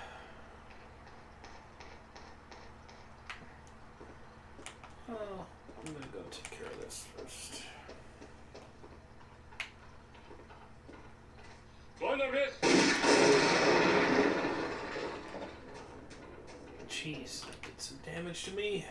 Oh, I'm gonna go take care of this first. Jeez, that did some damage to me.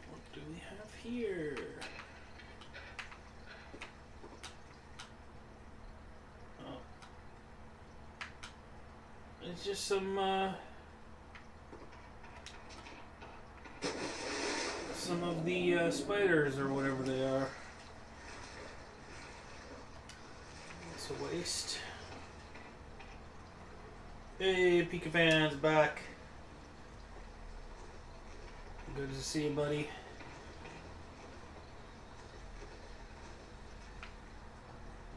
What do we have here? Oh. It's just some of the spiders or whatever they are. It's a waste. Hey, Pika fans, back. Good to see you, buddy.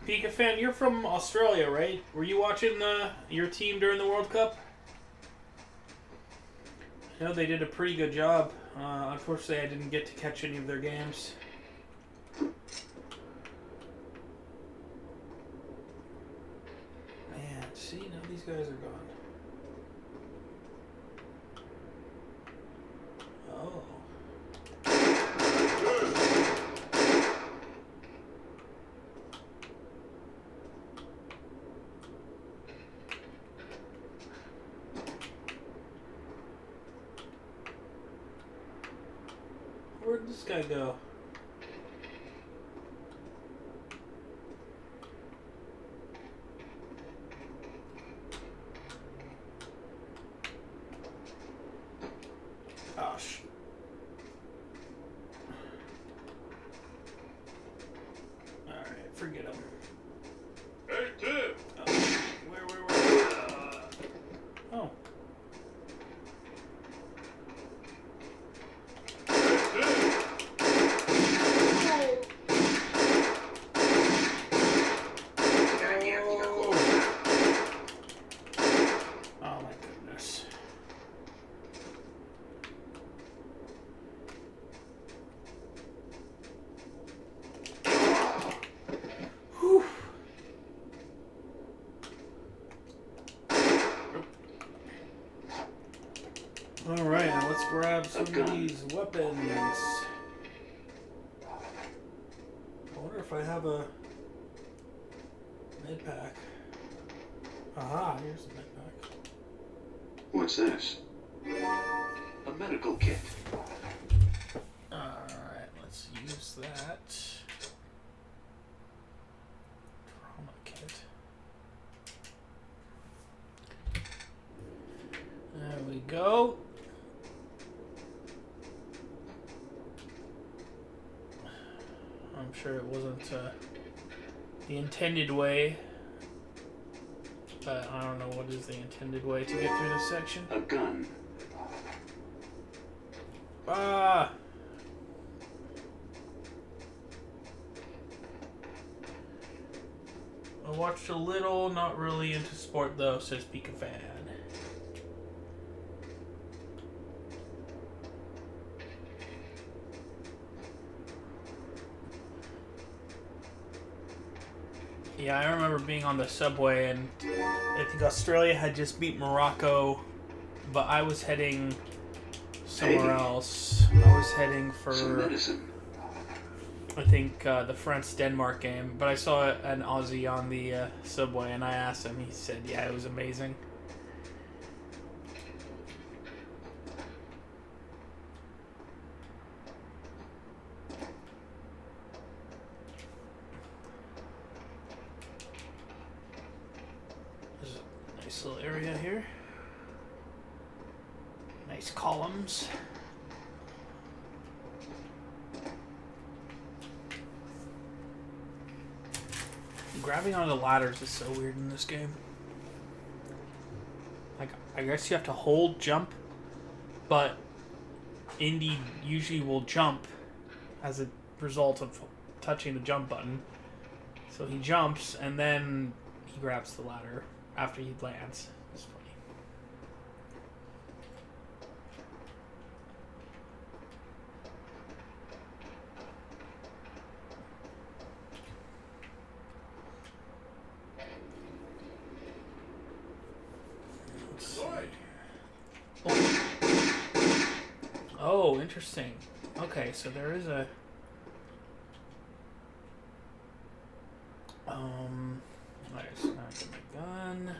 Pika fan, you're from Australia, right? Were you watching your team during the World Cup? I know they did a pretty good job. Unfortunately, I didn't get to catch any of their games. Man, see, now these guys are gone. Oh. Where'd this guy go? Gosh. Alright, forget him. Hey, Tim! Where? Oh. Oh my goodness. Whew. Alright, now let's grab some of these weapons. I wonder if I have a med pack. Aha, here's the med pack. What's this? A medical kit. Alright, let's use that. Trauma kit. There we go. I'm sure it wasn't the intended way, but I don't know what is the intended way to get through this section. A gun. Ah! I watched a little, not really into sport though, says Pika fan. Yeah, I remember being on the subway and I think Australia had just beat Morocco, but I was heading somewhere else. I was heading for, Some medicine. I think, the France-Denmark game, but I saw an Aussie on the subway and I asked him, he said, yeah, it was amazing. There's a nice little area here. Nice columns. Grabbing onto ladders is so weird in this game. Like, I guess you have to hold jump, but Indy usually will jump as a result of touching the jump button. So he jumps and then he grabs the ladder after he lands. It's funny. Oh, interesting. Okay, so there is a... Alright, so now I get my gun.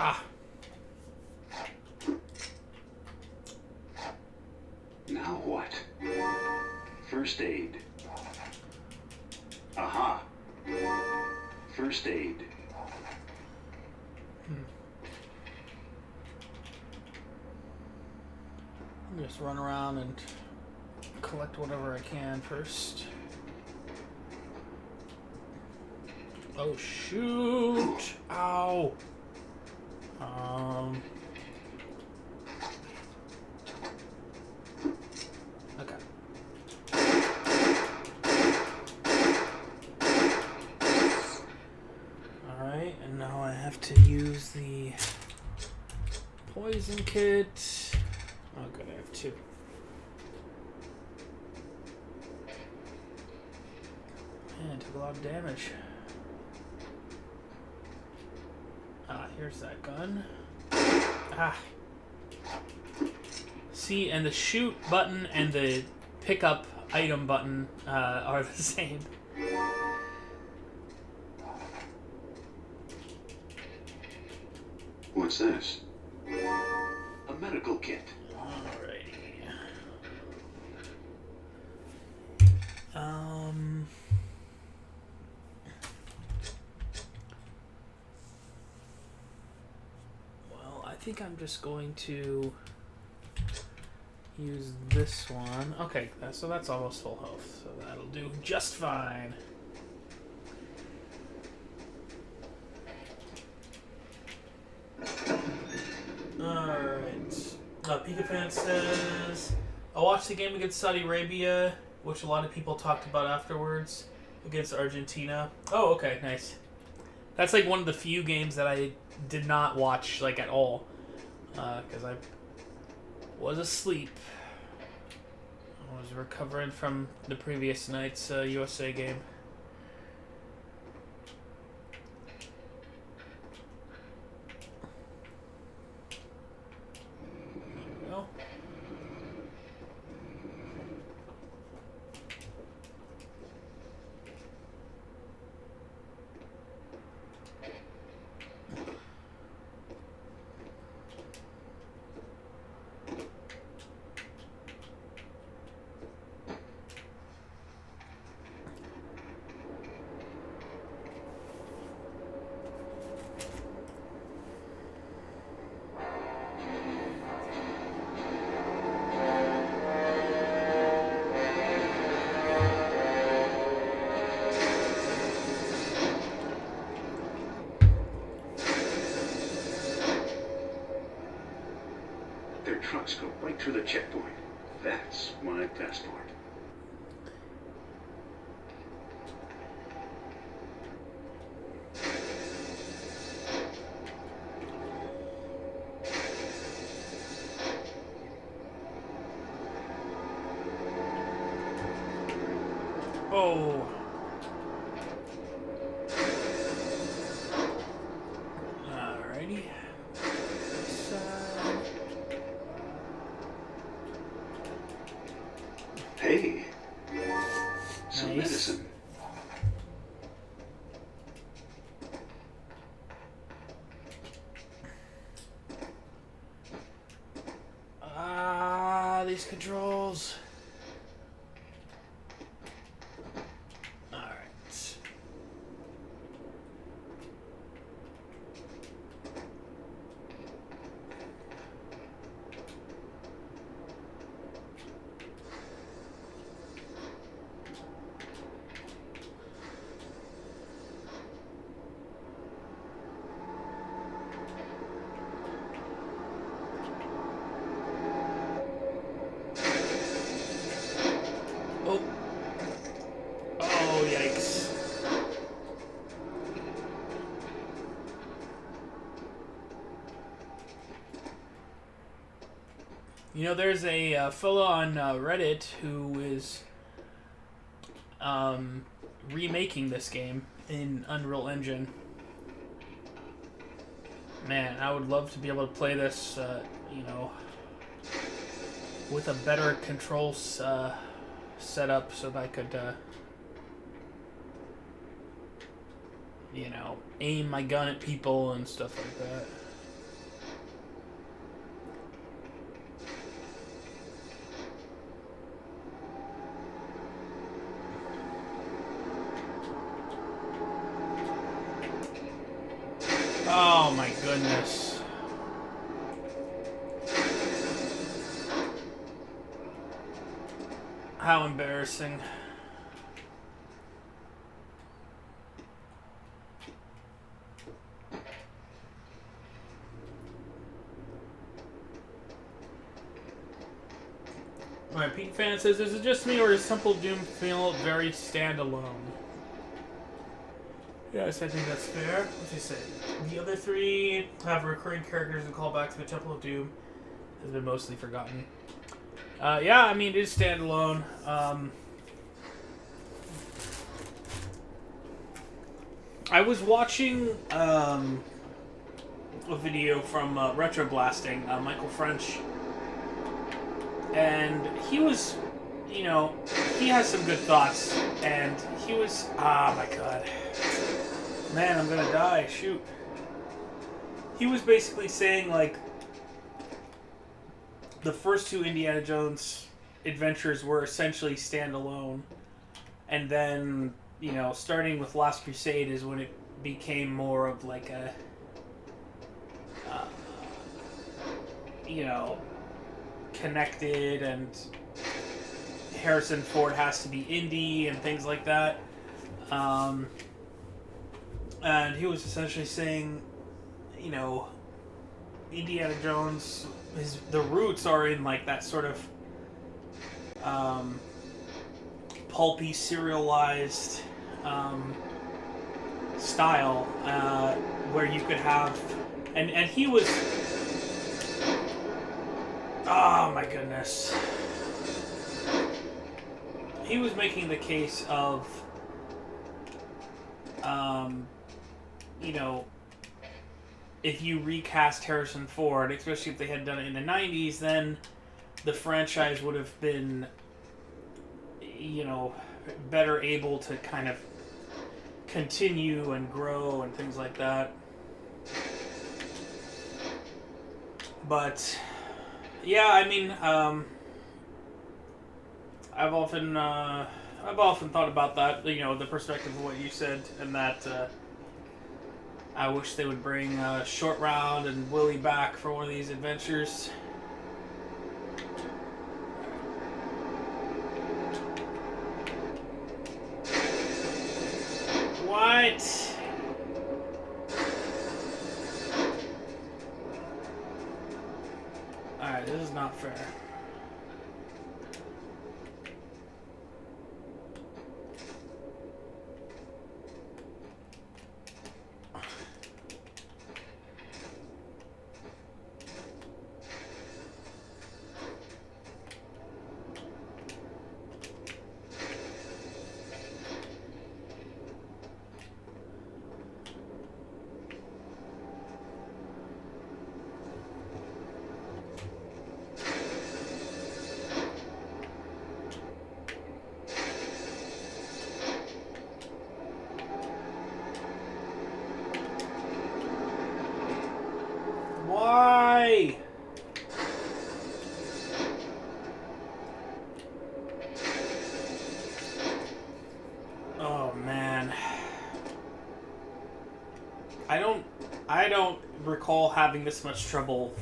Ah. Now what? First aid. Aha. First aid. Just run around and collect whatever I can first. Oh shoot! Ow! Okay. Alright, and now I have to use the poison kit. Oh good, I have two. Man, it took a lot of damage. Ah, here's that gun. Ah. See, and the shoot button and the pick up item button are the same. What's this? A medical kit. Alrighty. Well, I think I'm just going to use this one. Okay, so that's almost full health, so that'll do just fine. Alright. Pika Fan says, I watched the game against Saudi Arabia, which a lot of people talked about afterwards, against Argentina. Oh, okay, nice. That's like one of the few games that I did not watch, like, at all. Because I was asleep. I was recovering from the previous night's USA game. Their trucks go right through the checkpoint. That's my passport. Oh. Alrighty. Hey, some Nice. medicine. Ah, these controls. Alright. Oh. Oh, yikes. You know, there's a fellow on Reddit who is remaking this game in Unreal Engine. Man, I would love to be able to play this, you know, with a better controls setup so that I could, you know, aim my gun at people and stuff like that. Oh my goodness. How embarrassing. Alright, Pete Fan says, is it just me or does Simple Doom feel very standalone? Yes, I think that's fair. What's he say? The other three have recurring characters and callbacks, but Temple of Doom has been mostly forgotten. Yeah, I mean, it is standalone. I was watching a video from Retro Blasting, Michael French, and he was, you know, he has some good thoughts, and he was, oh my god, man, I'm gonna die, shoot. He was basically saying, like, the first two Indiana Jones adventures were essentially standalone, and then, you know, starting with Last Crusade is when it became more of like a, you know, connected, and Harrison Ford has to be Indy and things like that. And he was essentially saying, you know, Indiana Jones, the roots are in like that sort of pulpy, serialized style, where you could have, and he was, oh my goodness, he was making the case of, you know, if you recast Harrison Ford, especially if they had done it in the 90s, then the franchise would have been, you know, better able to kind of continue and grow and things like that. But yeah, I mean, I've often thought about that, you know, the perspective of what you said, and that I wish they would bring Short Round and Willie back for one of these adventures. What? Alright, this is not fair. Why? Oh man. I don't recall having this much trouble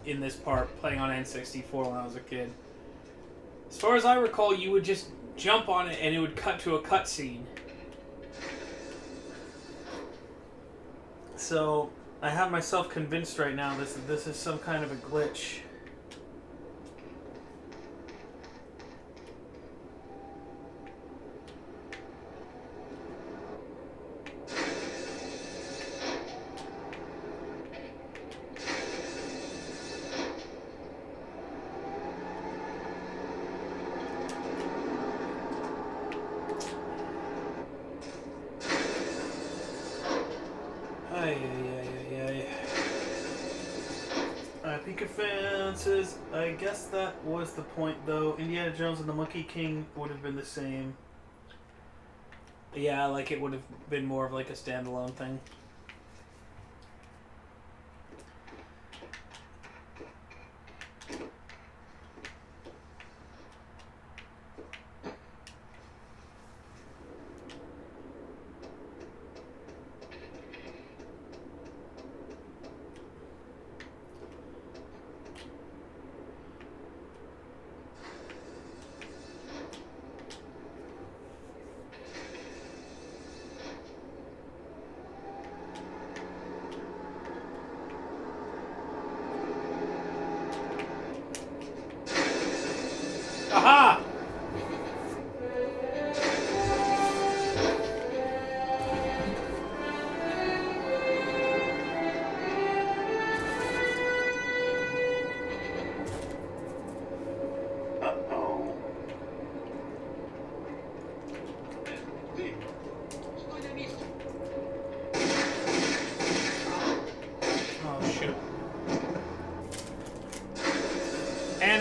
in this part playing on N64 when I was a kid. As far as I recall, you would just jump on it and it would cut to a cutscene. So I have myself convinced right now this is some kind of a glitch. I guess that was the point, though. Indiana Jones and the Monkey King would have been the same. Yeah, like it would have been more of like a standalone thing.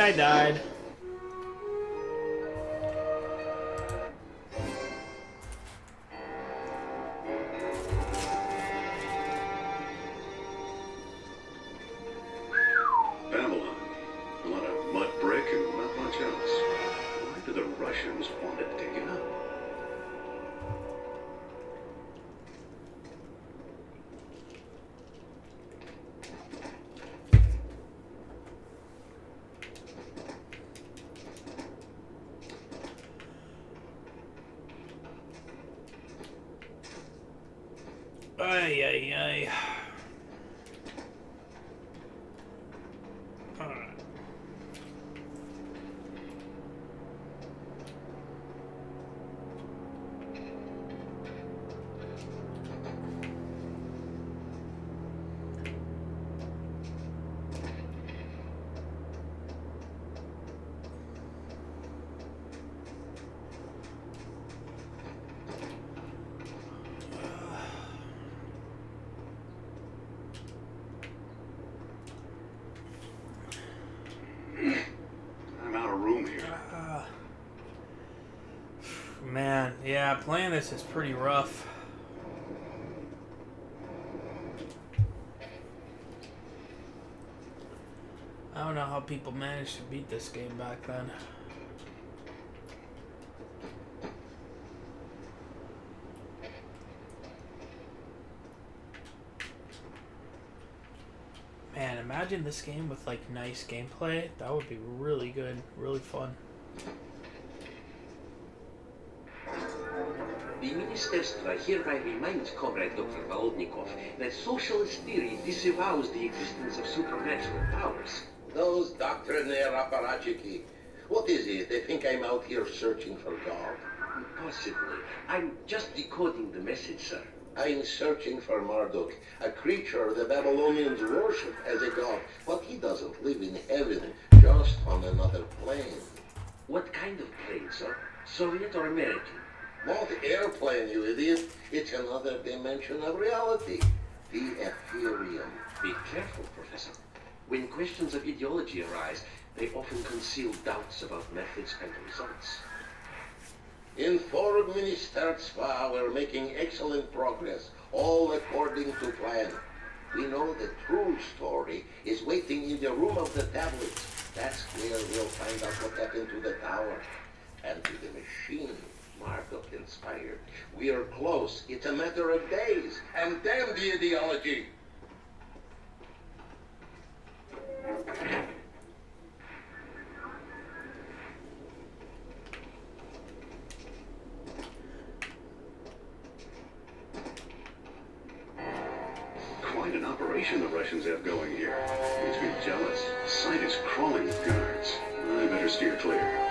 I died. Babylon. A lot of mud brick and not much else. Why do the Russians want to dig it up? Ay, ay, ay. I'm out of room here. Man, yeah, playing this is pretty rough. I don't know how people managed to beat this game back then. Man, imagine this game with like nice gameplay. That would be really good, really fun. The Ministerstva hereby reminds Comrade Dr. Volodnikov that socialist theory disavows the existence of supernatural powers. Those doctrinaire apparatchiki. What is it? They think I'm out here searching for God. Possibly. I'm just decoding the message, sir. I'm searching for Marduk, a creature the Babylonians worship as a god, but he doesn't live in heaven, just on another plane. What kind of plane, sir? Soviet or American? Not airplane, you idiot. It's another dimension of reality. The Ethereum. Be careful, Professor. When questions of ideology arise, they often conceal doubts about methods and results. Infernal Ministerstva, we're making excellent progress, all according to plan. We know the true story is waiting in the room of the tablets. That's where we'll find out what happened to the tower and to the machine Marduk inspired. We are close. It's a matter of days. And damn the ideology! Quite an operation the Russians have going here. Makes me jealous. The site is crawling with guards. I better steer clear.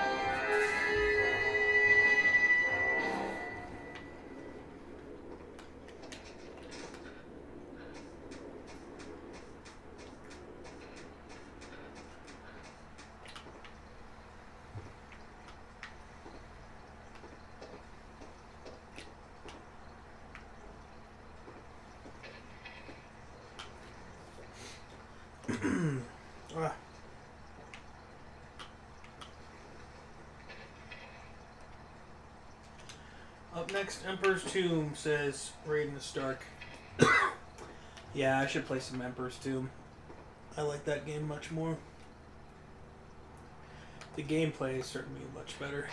Up next, Emperor's Tomb, says Raiden Stark. Yeah, I should play some Emperor's Tomb. I like that game much more. The gameplay is certainly much better.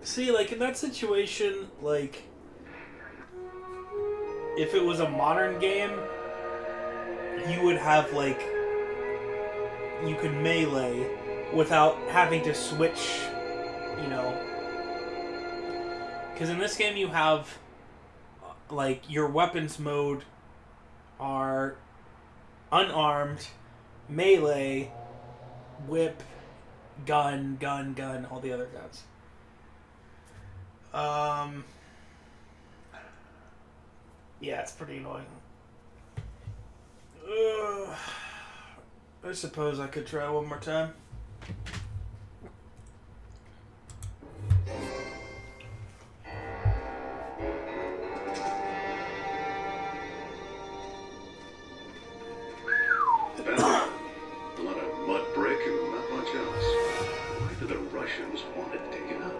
See, like, in that situation, like, if it was a modern game, you would have, like, you could melee without having to switch, you know. Because in this game you have, like, your weapons mode are unarmed, melee, whip, gun, all the other guns. Yeah, it's pretty annoying. I suppose I could try one more time. Pentagon. A lot of mud brick and not much else. Why do the Russians want to dig it up?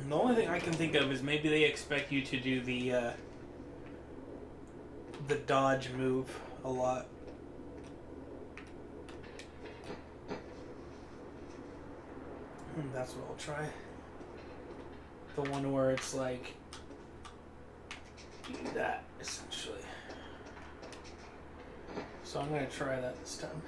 The only thing I can think of is maybe they expect you to do the dodge move a lot. That's what I'll try. The one where it's like that, essentially. So I'm going to try that this time.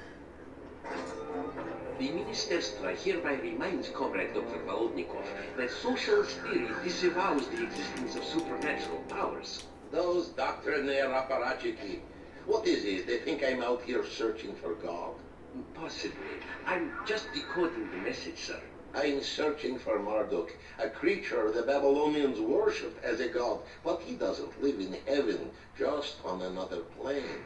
The Ministerstva hereby reminds Comrade Dr. Volodnikov that socialist theory disavows the existence of supernatural powers. Those doctrinaire apparatchiki. What is it? They think I'm out here searching for God. Possibly. I'm just decoding the message, sir. I'm searching for Marduk, a creature the Babylonians worship as a god, but he doesn't live in heaven, just on another plane.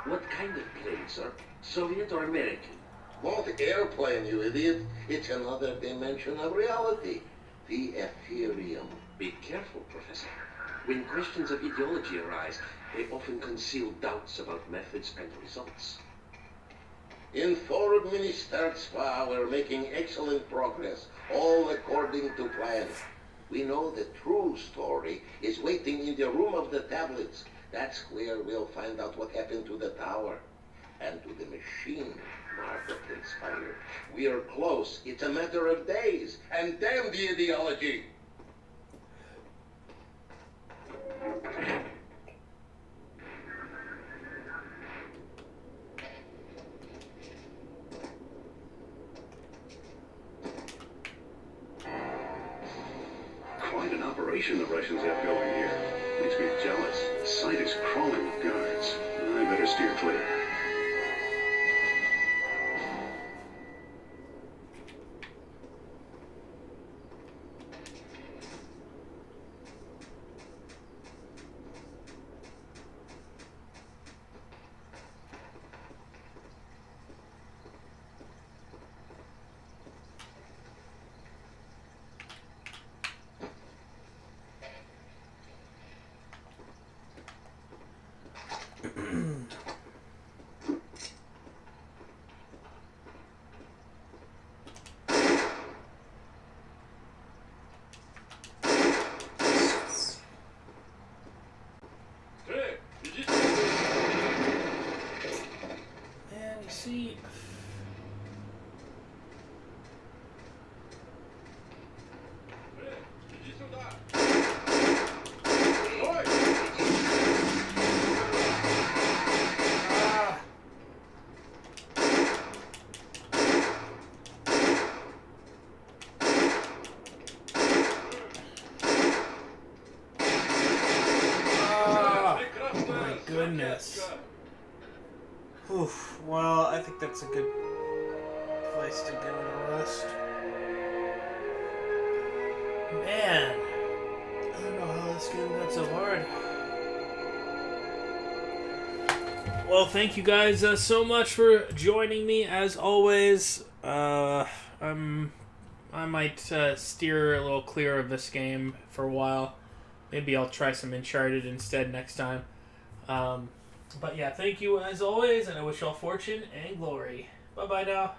What kind of plane, sir? Soviet or American? Not airplane, you idiot. It's another dimension of reality. The Ethereum. Be careful, Professor. When questions of ideology arise, they often conceal doubts about methods and results. Infernal Ministerstva, we're making excellent progress, all according to plan. We know the true story is waiting in the room of the tablets. That's where we'll find out what happened to the tower and to the machine Marduk inspired. We are close. It's a matter of days. And damn the ideology! Quite an operation the Russians have going here. Makes me jealous. The site is crawling with guards. I better steer clear. Man, you see... Goodness. Oof. Well, I think that's a good place to go and rest. Man, I don't know how this game got so hard. Well, thank you guys so much for joining me. As always, I might steer a little clear of this game for a while. Maybe I'll try some Uncharted instead next time. But yeah, thank you as always, and I wish you all fortune and glory. Bye-bye now.